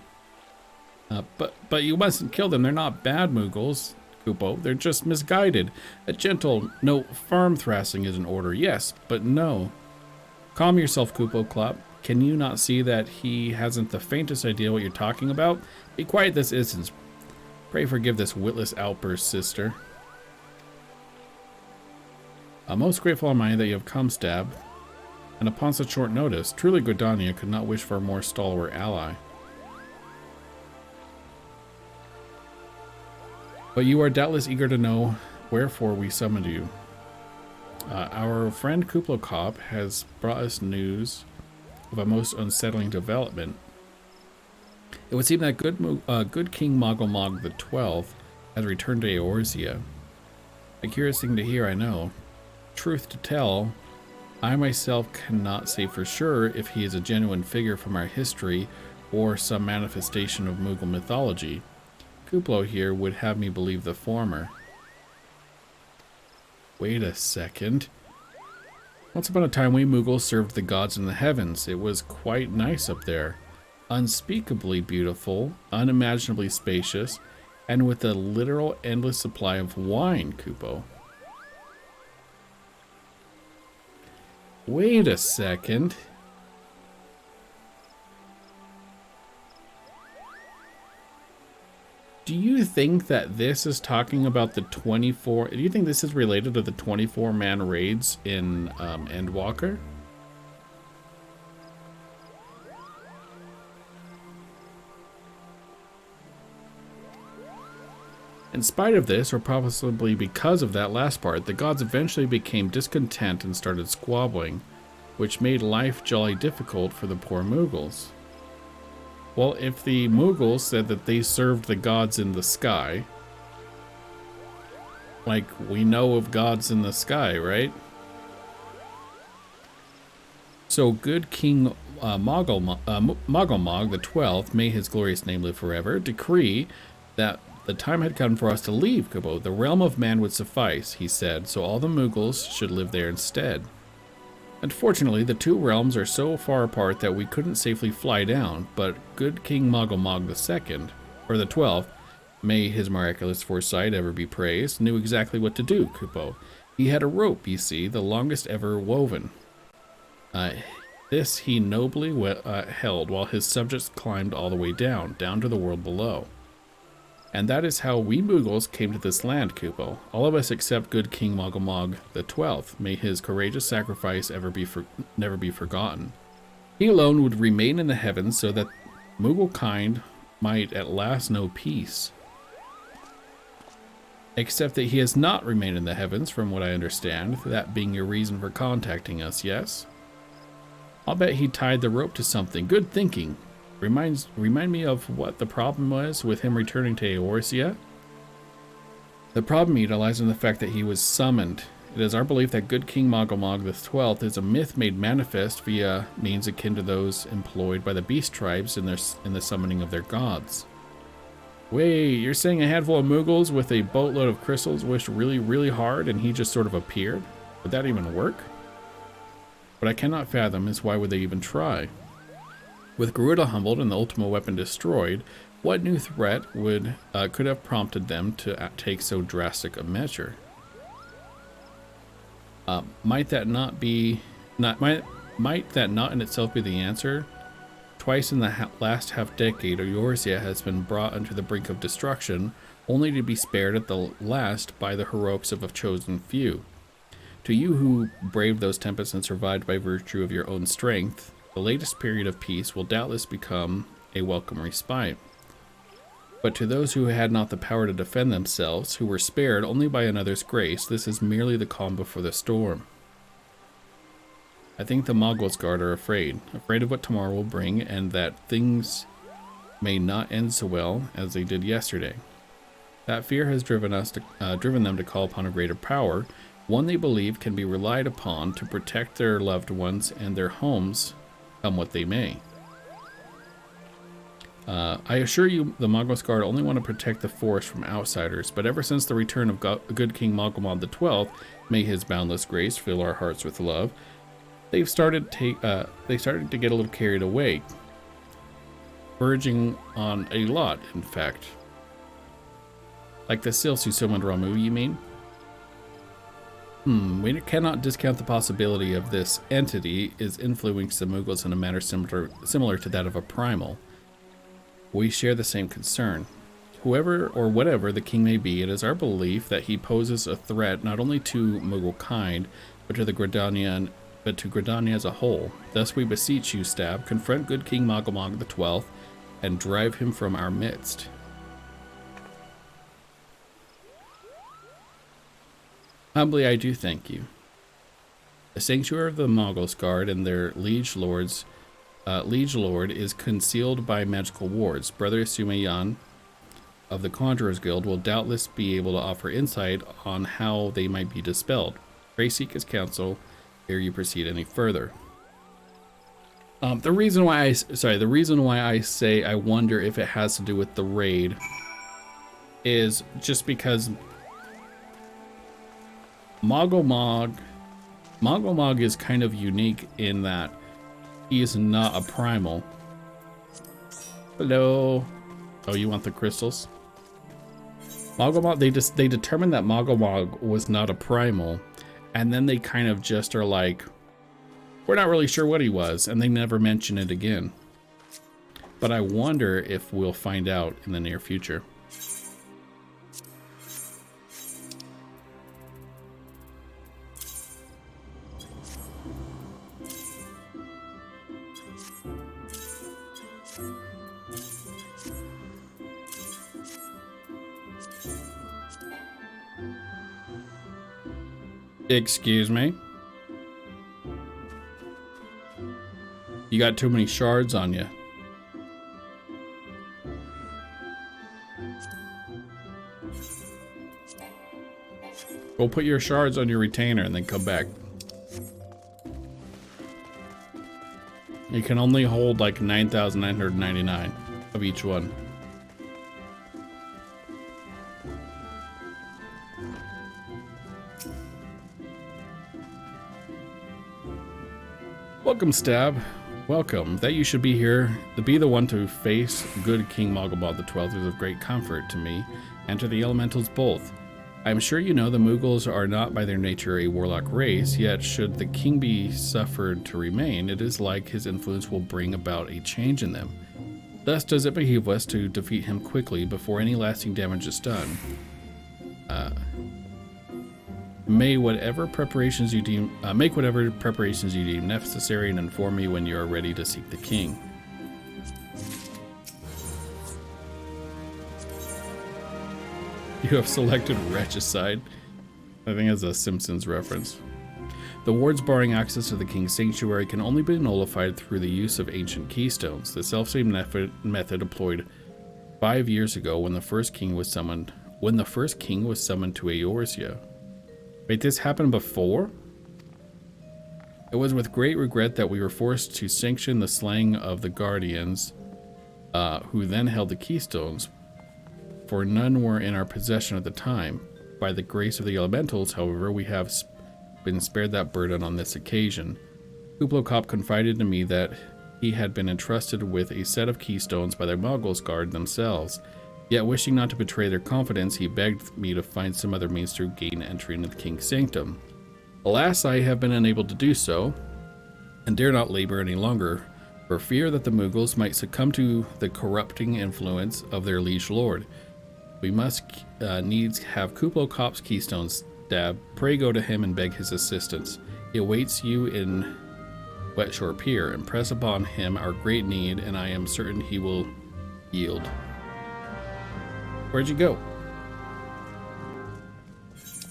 But you mustn't kill them. They're not bad Moogles, Kupo. They're just misguided. A gentle, no, firm thrashing is in order. Yes, but no. Calm yourself, Kuplokop. Can you not see that he hasn't the faintest idea what you're talking about? Be quiet this instant. Pray forgive this witless outburst, sister. I'm most grateful on my end that you have come, Stab. And upon such short notice, truly Gridania could not wish for a more stalwart ally. But you are doubtless eager to know wherefore we summoned you. Our friend Kuplokop has brought us news of a most unsettling development. It would seem that good King Moggle Mog the 12th has returned to Eorzea. A curious thing to hear, I know. Truth to tell, I myself cannot say for sure if he is a genuine figure from our history or some manifestation of Moogle mythology. Kuplo here would have me believe the former. Wait a second. Once upon a time we Moogles served the gods in the heavens. It was quite nice up there. Unspeakably beautiful, unimaginably spacious, and with a literal endless supply of wine, Kupo. Wait a second. Do you think that this is talking about the 24... Do you think this is related to the 24-man raids in Endwalker? In spite of this, or possibly because of that last part, the gods eventually became discontent and started squabbling, which made life jolly difficult for the poor Moogles. Well, if the Moogles said that they served the gods in the sky, like we know of gods in the sky, right? So good King Moggle the 12th, may his glorious name live forever, decree that the time had come for us to leave Kubo. The realm of man would suffice, he said, so all the Moogles should live there instead. Unfortunately, the two realms are so far apart that we couldn't safely fly down, but good King Moggle II, or the 12th, may his miraculous foresight ever be praised, knew exactly what to do, Kupo. He had a rope, you see, the longest ever woven. This he nobly held while his subjects climbed all the way down to the world below. And that is how we Moogles came to this land, Kupo. All of us except good King Moggle the 12th. May his courageous sacrifice never be forgotten. He alone would remain in the heavens so that Moogle kind might at last know peace. Except that he has not remained in the heavens, from what I understand, that being your reason for contacting us, yes? I'll bet he tied the rope to something. Good thinking. Remind me of what the problem was with him returning to Eorzea? The problem, Ida, lies in the fact that he was summoned. It is our belief that good King Moggle the 12th is a myth made manifest via means akin to those employed by the beast tribes in the summoning of their gods. Wait, you're saying a handful of Moogles with a boatload of crystals wished really, really hard and he just sort of appeared? Would that even work? What I cannot fathom is why would they even try? With Garuda humbled and the Ultima weapon destroyed, what new threat could have prompted them to take so drastic a measure? Might that not in itself be the answer? Twice in the last half-decade, Eorzea has been brought under the brink of destruction, only to be spared at the last by the heroics of a chosen few. To you who braved those tempests and survived by virtue of your own strength, the latest period of peace will doubtless become a welcome respite. But to those who had not the power to defend themselves, who were spared only by another's grace, this is merely the calm before the storm. I think the Moggle's Guard are afraid of what tomorrow will bring, and that things may not end so well as they did yesterday. That fear has driven them to call upon a greater power, one they believe can be relied upon to protect their loved ones and their homes, come what they may. I assure you, the Moggle's Guard only want to protect the forest from outsiders, but ever since the return of good King Moggle the 12th, may his boundless grace fill our hearts with love, they started to get a little carried away, verging on a lot, in fact. Like the Sils who summoned Ramu, you mean? We cannot discount the possibility of this entity is influencing the Moogles in a manner similar to that of a primal. We share the same concern. Whoever or whatever the king may be, it is our belief that he poses a threat not only to Moogle kind, but to Gridania as a whole. Thus we beseech you, Stab, confront good King Moggle the 12th and drive him from our midst. Humbly I do thank you. The sanctuary of the Moggle's Guard and their liege lord is concealed by magical wards. Brother Sumayan of the Conjurer's Guild will doubtless be able to offer insight on how they might be dispelled. Pray seek his counsel ere you proceed any further. The reason why I say I wonder if it has to do with the raid is just because Moggle Mog is kind of unique in that he is not a primal. Hello. Oh, you want the crystals? Moggle Mog, they determined that Moggle Mog was not a primal, and then they kind of just are like, we're not really sure what he was, and they never mention it again. But I wonder if we'll find out in the near future. Excuse me? You got too many shards on you. Go put your shards on your retainer and then come back. You can only hold like 9,999 of each one. Welcome, Stab. Welcome. That you should be here to be the one to face good King Moggle the 12th is of great comfort to me and to the elementals both. I am sure you know the Moogles are not by their nature a warlock race, yet should the king be suffered to remain, it is like his influence will bring about a change in them. Thus does it behoove us to defeat him quickly before any lasting damage is done. Make whatever preparations you deem necessary and inform me when you are ready to seek the king. You have selected Regicide. I think it's a Simpsons reference. The wards barring access to the king's sanctuary can only be nullified through the use of ancient keystones, the self-same method employed 5 years ago when the first king was summoned to Eorzea. Wait, this happened before? It was with great regret that we were forced to sanction the slaying of the guardians, who then held the keystones, for none were in our possession at the time. By the grace of the elementals, however, we have been spared that burden on this occasion. Kublokop confided to me that he had been entrusted with a set of keystones by the Moggles guard themselves. Yet, wishing not to betray their confidence, he begged me to find some other means to gain entry into the king's sanctum. Alas, I have been unable to do so, and dare not labor any longer, for fear that the Moogles might succumb to the corrupting influence of their liege lord. We must needs have Kublokop's keystone. Stab, pray go to him and beg his assistance. He awaits you in Wetshore Pier. Impress upon him our great need, and I am certain he will yield. Where'd you go?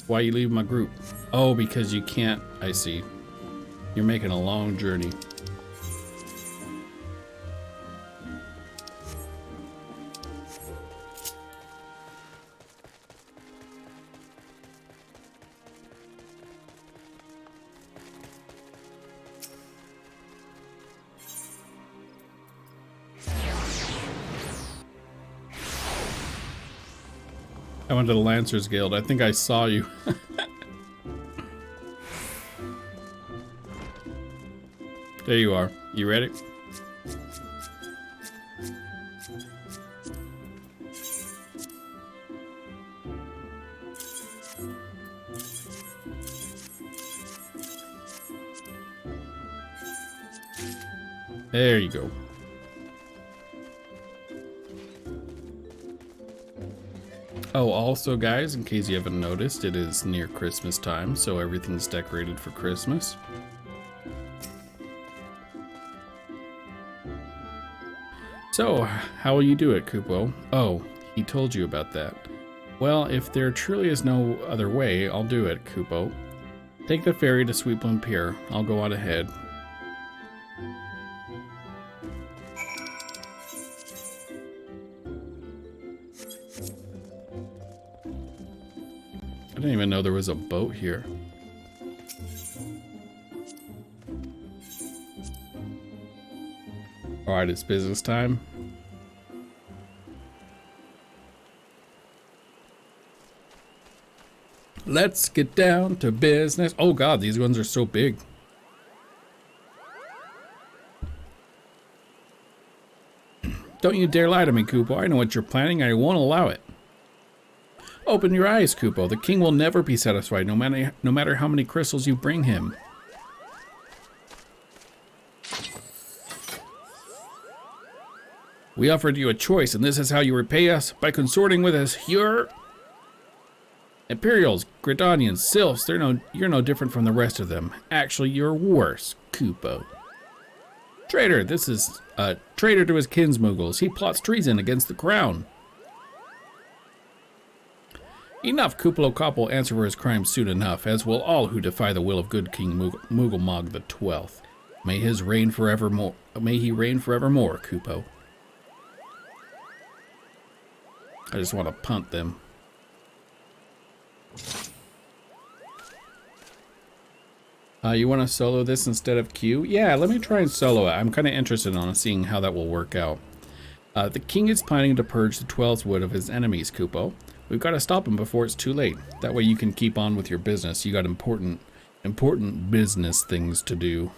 Why you leave my group? Oh, because you can't. I see. You're making a long journey. I went to the Lancers Guild. I think I saw you. There you are. You ready? There you go. Oh, also guys, in case you haven't noticed, it is near Christmas time, so everything's decorated for Christmas. So, how will you do it, Kupo? Oh, he told you about that. Well, if there truly is no other way, I'll do it, Kupo. Take the ferry to Sweetbloom Pier. I'll go on ahead. I didn't even know there was a boat here. Alright, it's business time. Let's get down to business. Oh god, these ones are so big. Don't you dare lie to me, Kupo. I know what you're planning. I won't allow it. Open your eyes, Kupo. The king will never be satisfied, no matter how many crystals you bring him. We offered you a choice, and this is how you repay us? By consorting with us. You're... Imperials, Gridanians, Sylphs, you're no different from the rest of them. Actually, you're worse, Kupo. Traitor, this is a traitor to his kinsmoogles. He plots treason against the crown. Enough, Kupalo Cop will answer for his crimes soon enough, as will all who defy the will of good King Mugglemog the 12th. May his reign forevermore. May he reign forevermore, Kupo. I just want to punt them. You want to solo this instead of Q? Yeah, let me try and solo it. I'm kind of interested in seeing how that will work out. The king is planning to purge the 12th wood of his enemies, Kupo. We've got to stop him before it's too late. That way you can keep on with your business. You got important business things to do.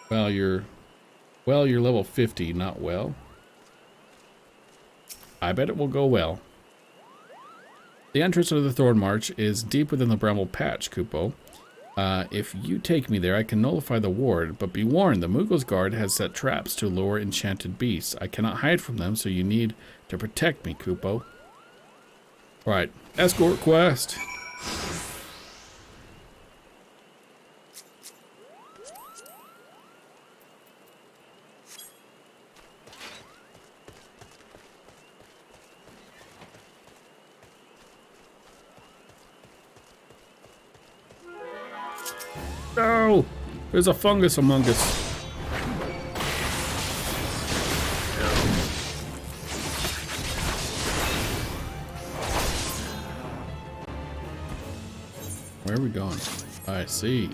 Well, you're level 50, not well. I bet it will go well. The entrance of the Thorn March is deep within the Bramble Patch, Kupo. If you take me there, I can nullify the ward, but be warned, the Moogle's Guard has set traps to lure enchanted beasts. I cannot hide from them, so you need to protect me, Kupo. Right, escort quest. No! There's a fungus among us. Where are we going? I see.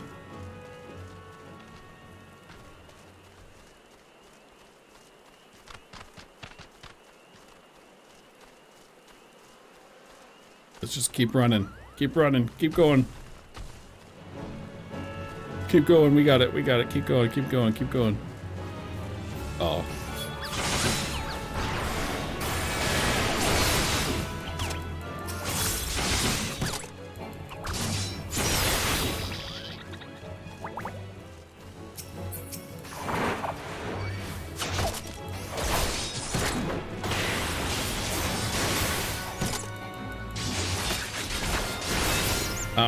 Let's just keep running. Keep running. Keep going. Keep going, we got it, keep going, keep going, keep going. Oh.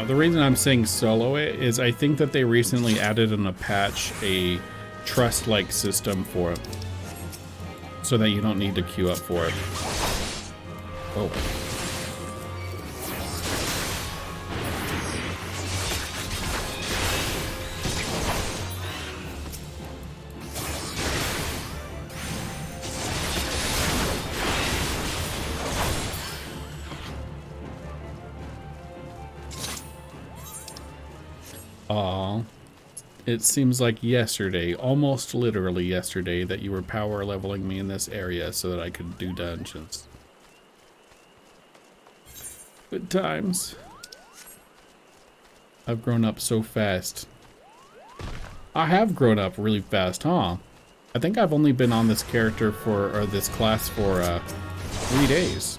The reason I'm saying solo it is I think that they recently added in a patch a trust-like system for it, so that you don't need to queue up for it. Oh. Aw, it seems like yesterday, almost literally yesterday, that you were power leveling me in this area so that I could do dungeons. Good times. I've grown up so fast. I have grown up really fast, huh? I think I've only been on this character for, or this class for, 3 days.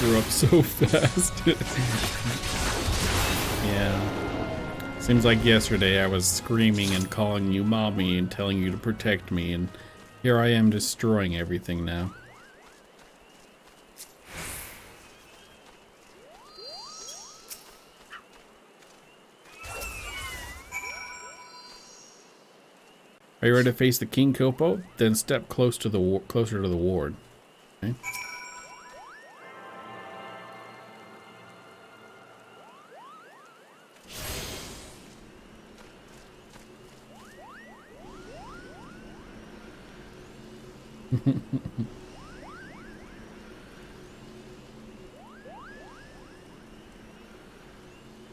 Grew up so fast. Yeah. Seems like yesterday I was screaming and calling you mommy and telling you to protect me, and here I am destroying everything now. Are you ready to face the king, Kopo? Then step closer to the ward. Okay.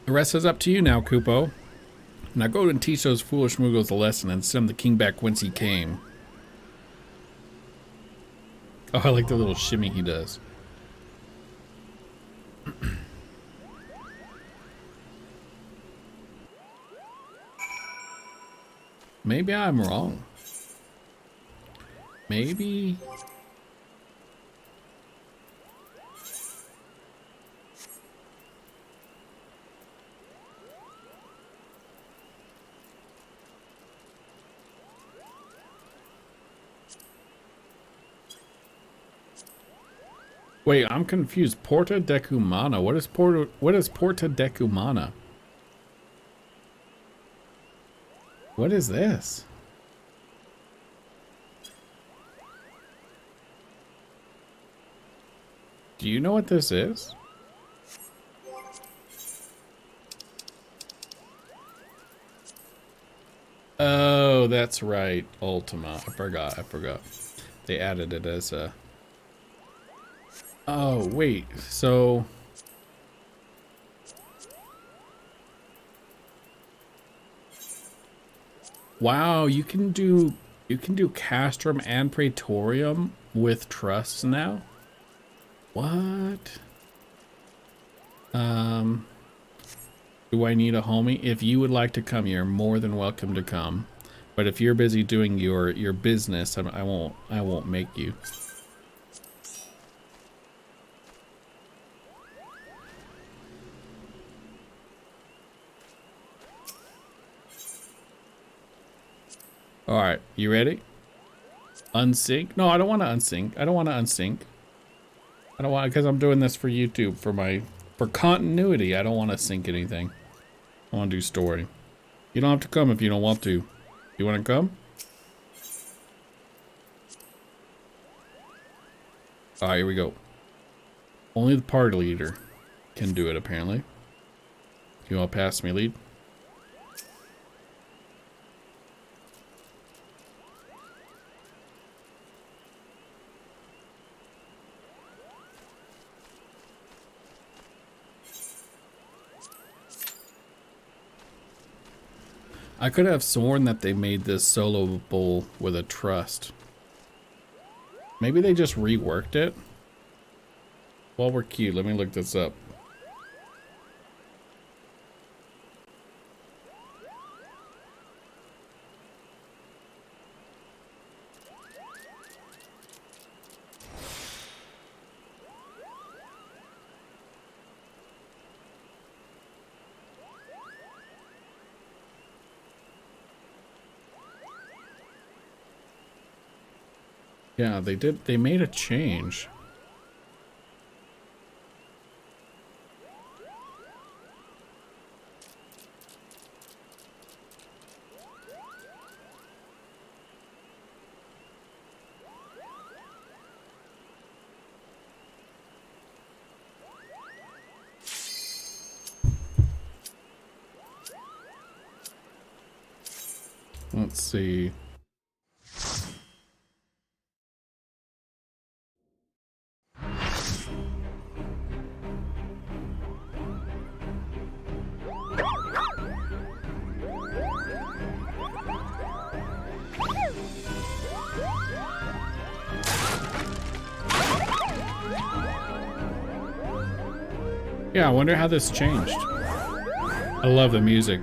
The rest is up to you now, Kupo. Now go and teach those foolish Moogles a lesson and send the king back whence he came. Oh, I like the little shimmy he does. Maybe I'm wrong. Maybe... Wait, I'm confused. Porta Decumana. What is Porta Decumana? What is this? Do you know what this is? Oh, that's right. Ultima. I forgot. They added it as a... Oh, wait. So... Wow, you can do Castrum and Praetorium with trusts now? What? Do I need a homie? If you would like to come, you're more than welcome to come. But if you're busy doing your business, I won't make you. All right, you ready? Unsync? No, I don't want to unsync. I don't want because I'm doing this for YouTube for continuity. I don't want to sync anything. I want to do story. You don't have to come if you don't want to. You want to come? All right, here we go. Only the party leader can do it, apparently. You want to pass me lead? I could have sworn that they made this soloable with a trust. Maybe they just reworked it. While we're cute, let me look this up. Yeah, they made a change. Let's see. Yeah, I wonder how this changed. I love the music.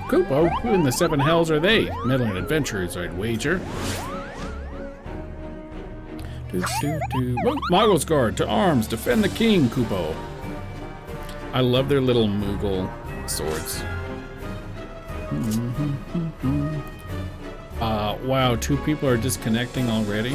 Kupo, who in the seven hells are they? Meddling adventurers, I'd wager. Moggle's Guard, to arms, defend the king, Kupo. I love their little Moogle swords. Wow, 2 people are disconnecting already.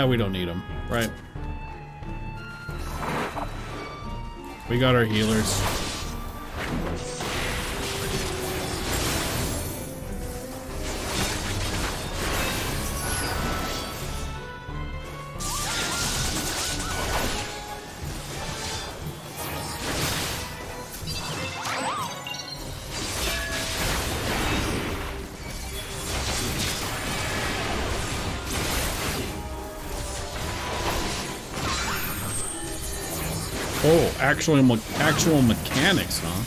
We don't need them, right? We got our healers. Oh, actual mechanics, huh?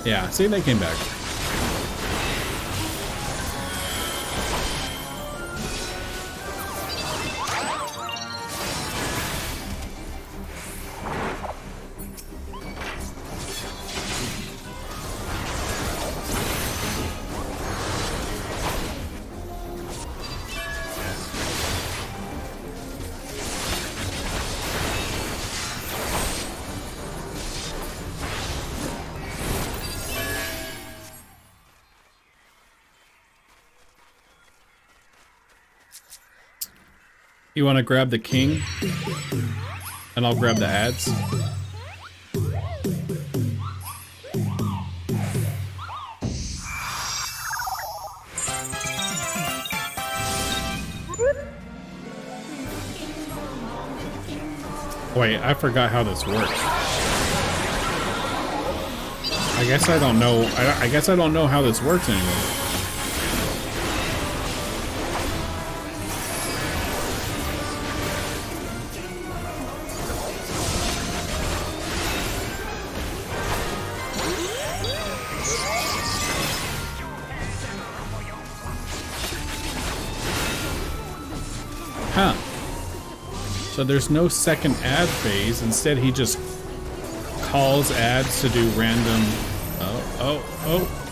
Yeah, see, they came back. You want to grab the king? And I'll grab the ads. Wait, I forgot how this works. I guess I don't know. I guess I don't know how this works anymore. Huh. So there's no second ad phase. Instead, he just calls ads to do random. Oh. Oh.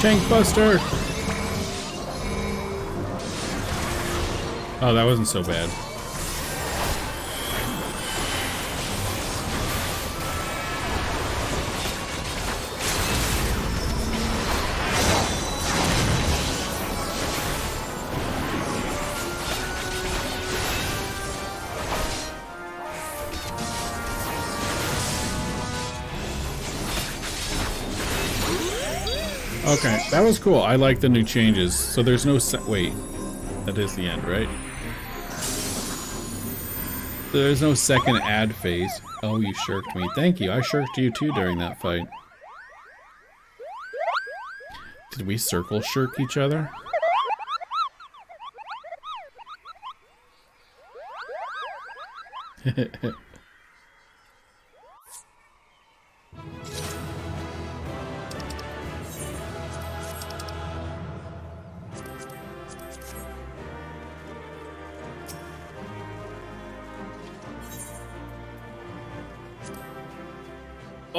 Tank Buster! Oh, that wasn't so bad. Okay, that was cool. I like the new changes. So there's no wait, that is the end, right? There's no second ad phase. Oh, you shirked me. Thank you. I shirked you too during that fight. Did we circle shirk each other?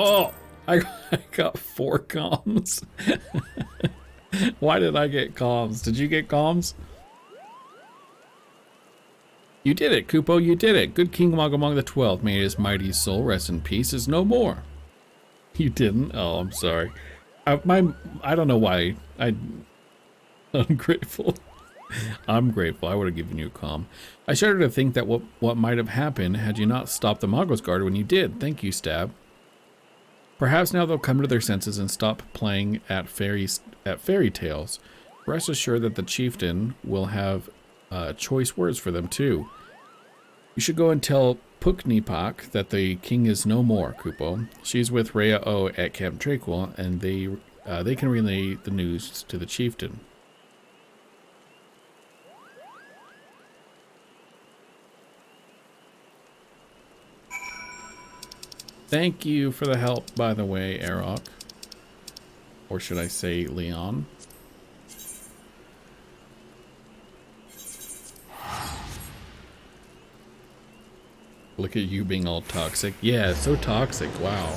Oh, I got 4 comms. Why did I get comms? Did you get comms? You did it, Kupo, you did it. Good King Moggle the 12th, may his mighty soul rest in peace, is no more. You didn't? Oh, I'm sorry. I don't know why. I'm grateful. I'm grateful. I would have given you a comm. I shudder to think that what might have happened had you not stopped the Moggle's Guard when you did. Thank you, Stab. Perhaps now they'll come to their senses and stop playing at fairy tales. Rest assured that the chieftain will have choice words for them too. You should go and tell Puknipak that the king is no more, Kupo. She's with Rhea O at Camp Tranquil, and they can relay the news to the chieftain. Thank you for the help, by the way, Arok. Or should I say Leon? Look at you being all toxic. Yeah, so toxic. Wow.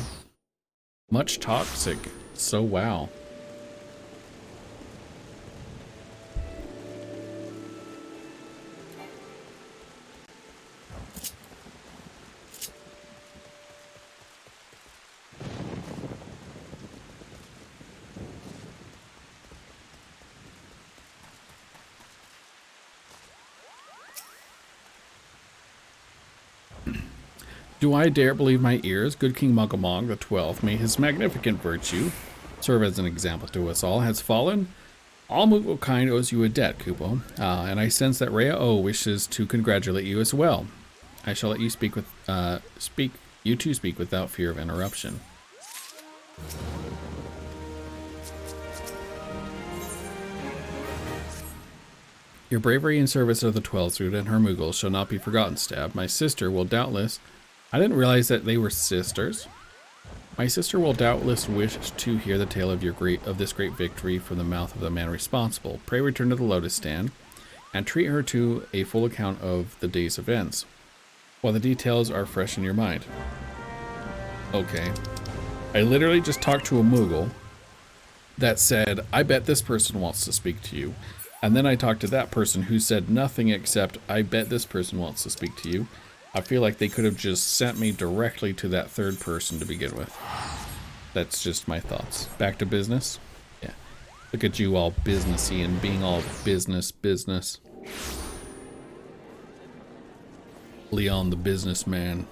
Much toxic. So wow. Do I dare believe my ears? Good King Moggle the 12th, may his magnificent virtue serve as an example to us all, has fallen. All Moogle kind owes you a debt, Kupo, and I sense that Rhea O wishes to congratulate you as well. I shall let you speak with, you two speak without fear of interruption. Your bravery in service of the 12th Root and her Moogles shall not be forgotten, Stab. My sister will doubtless... I didn't realize that they were sisters. My sister will doubtless wish to hear the tale of this great victory from the mouth of the man responsible. Pray return to the Lotus Stand and treat her to a full account of the day's events, while the details are fresh in your mind. Okay. I literally just talked to a Moogle that said, I bet this person wants to speak to you. And then I talked to that person who said nothing except, I bet this person wants to speak to you. I feel like they could have just sent me directly to that third person to begin with. That's just my thoughts. Back to business? Yeah. Look at you all businessy and being all business. Leon the businessman.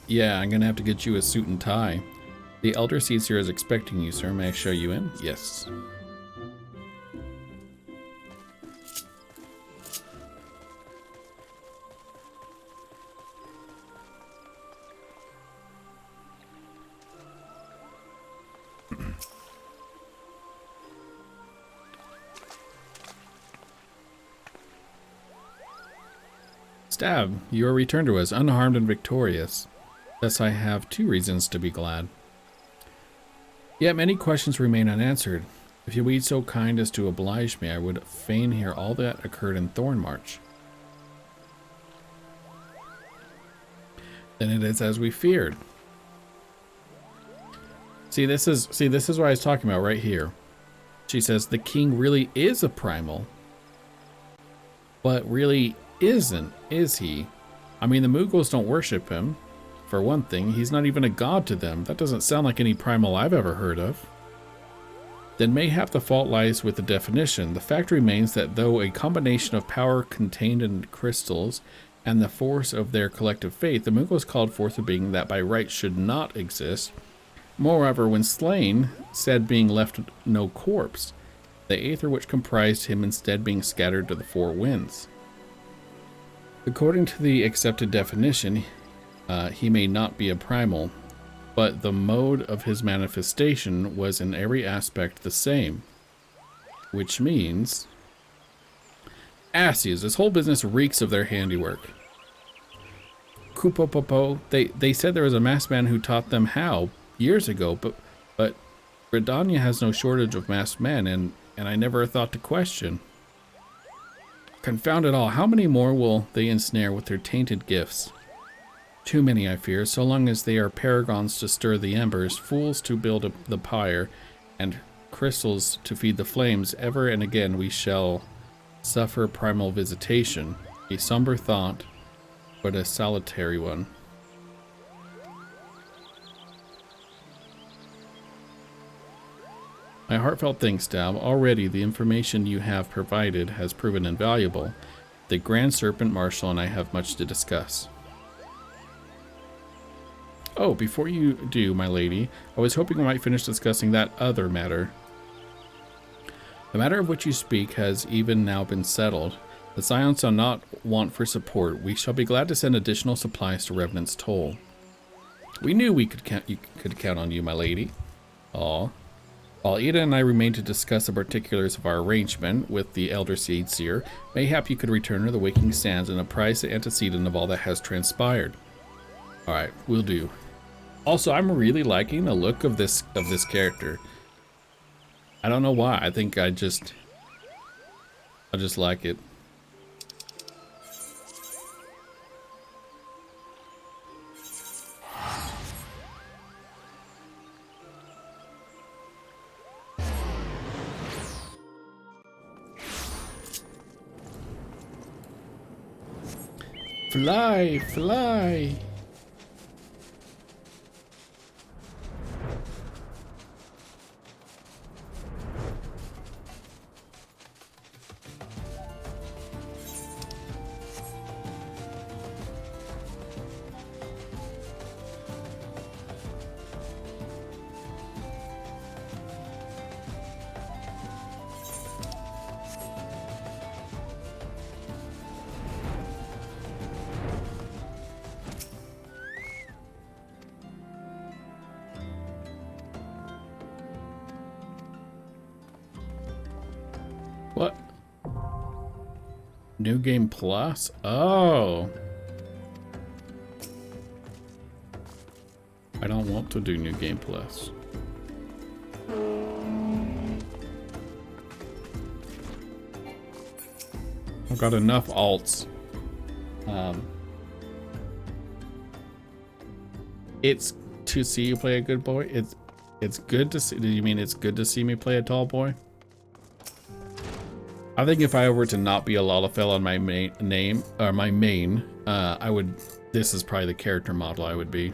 Yeah, I'm gonna have to get you a suit and tie. The Elder Seer is expecting you, sir. May I show you in? Yes. Stab, you are returned to us, unharmed and victorious. Thus I have 2 reasons to be glad. Yet many questions remain unanswered. If you be so kind as to oblige me, I would fain hear all that occurred in Thornmarch. Then it is as we feared. See, this is what I was talking about right here. She says the king really is a primal, but really isn't, is he? I mean, the Moogles don't worship him. For one thing, he's not even a god to them. That doesn't sound like any primal I've ever heard of. Then mayhap the fault lies with the definition. The fact remains that though a combination of power contained in crystals and the force of their collective faith, the Moogles called forth a being that by right should not exist. Moreover, when slain, said being left no corpse, the aether which comprised him instead being scattered to the 4 winds. According to the accepted definition, he may not be a primal, but the mode of his manifestation was in every aspect the same. Which means... Asses, this whole business reeks of their handiwork. Kupopopo, they said there was a masked man who taught them how, years ago, but Redania has no shortage of masked men, and I never thought to question. Confound it all, how many more will they ensnare with their tainted gifts? Too many, I fear, so long as they are paragons to stir the embers, fools to build the pyre, and crystals to feed the flames, ever and again we shall suffer primal visitation. A somber thought, but a salutary one. My heartfelt thanks, Dab. Already the information you have provided has proven invaluable. The Grand Serpent Marshal and I have much to discuss. Oh, before you do, my lady, I was hoping we might finish discussing that other matter. The matter of which you speak has even now been settled. The Scions shall not want for support. We shall be glad to send additional supplies to Revenant's Toll. We knew you could count on you, my lady. Aw. While Ida and I remain to discuss the particulars of our arrangement with the Elder Seer, mayhap you could return to the Waking Sands and apprise the antecedent of all that has transpired. Alright, will do. Also, I'm really liking the look of this character. I don't know why. I think I I just like it. Fly, fly. What? New Game Plus? Oh. I don't want to do New Game Plus. I've got enough alts. It's to see you play a good boy. It's good to see. Do you mean it's good to see me play a tall boy? I think if I were to not be a Lalafell on my main, I would. This is probably the character model I would be.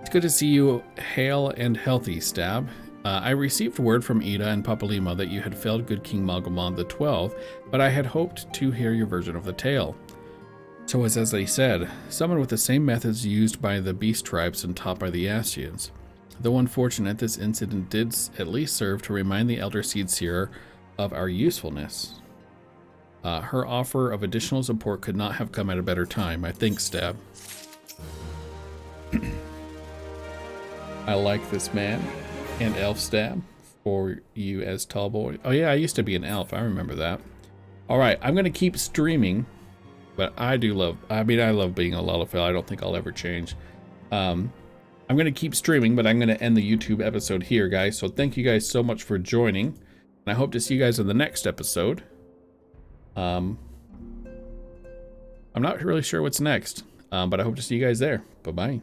It's good to see you hale and healthy, Stab. I received word from Ida and Papalima that you had felled Good King Moggle the 12th, but I had hoped to hear your version of the tale. So as they said, summoned with the same methods used by the beast tribes and taught by the Ascians. Though unfortunate, this incident did at least serve to remind the Elder Seed Seer of our usefulness. Her offer of additional support could not have come at a better time, I think, Stab. I like this man and elf, Stab, for you as tall boy. Oh yeah, I used to be an elf, I remember that. Alright, I'm going to keep streaming, but I love being a Lalafell. I don't think I'll ever change. I'm going to keep streaming, but I'm going to end the YouTube episode here, guys. So thank you guys so much for joining. And I hope to see you guys in the next episode. I'm not really sure what's next, but I hope to see you guys there. Bye-bye.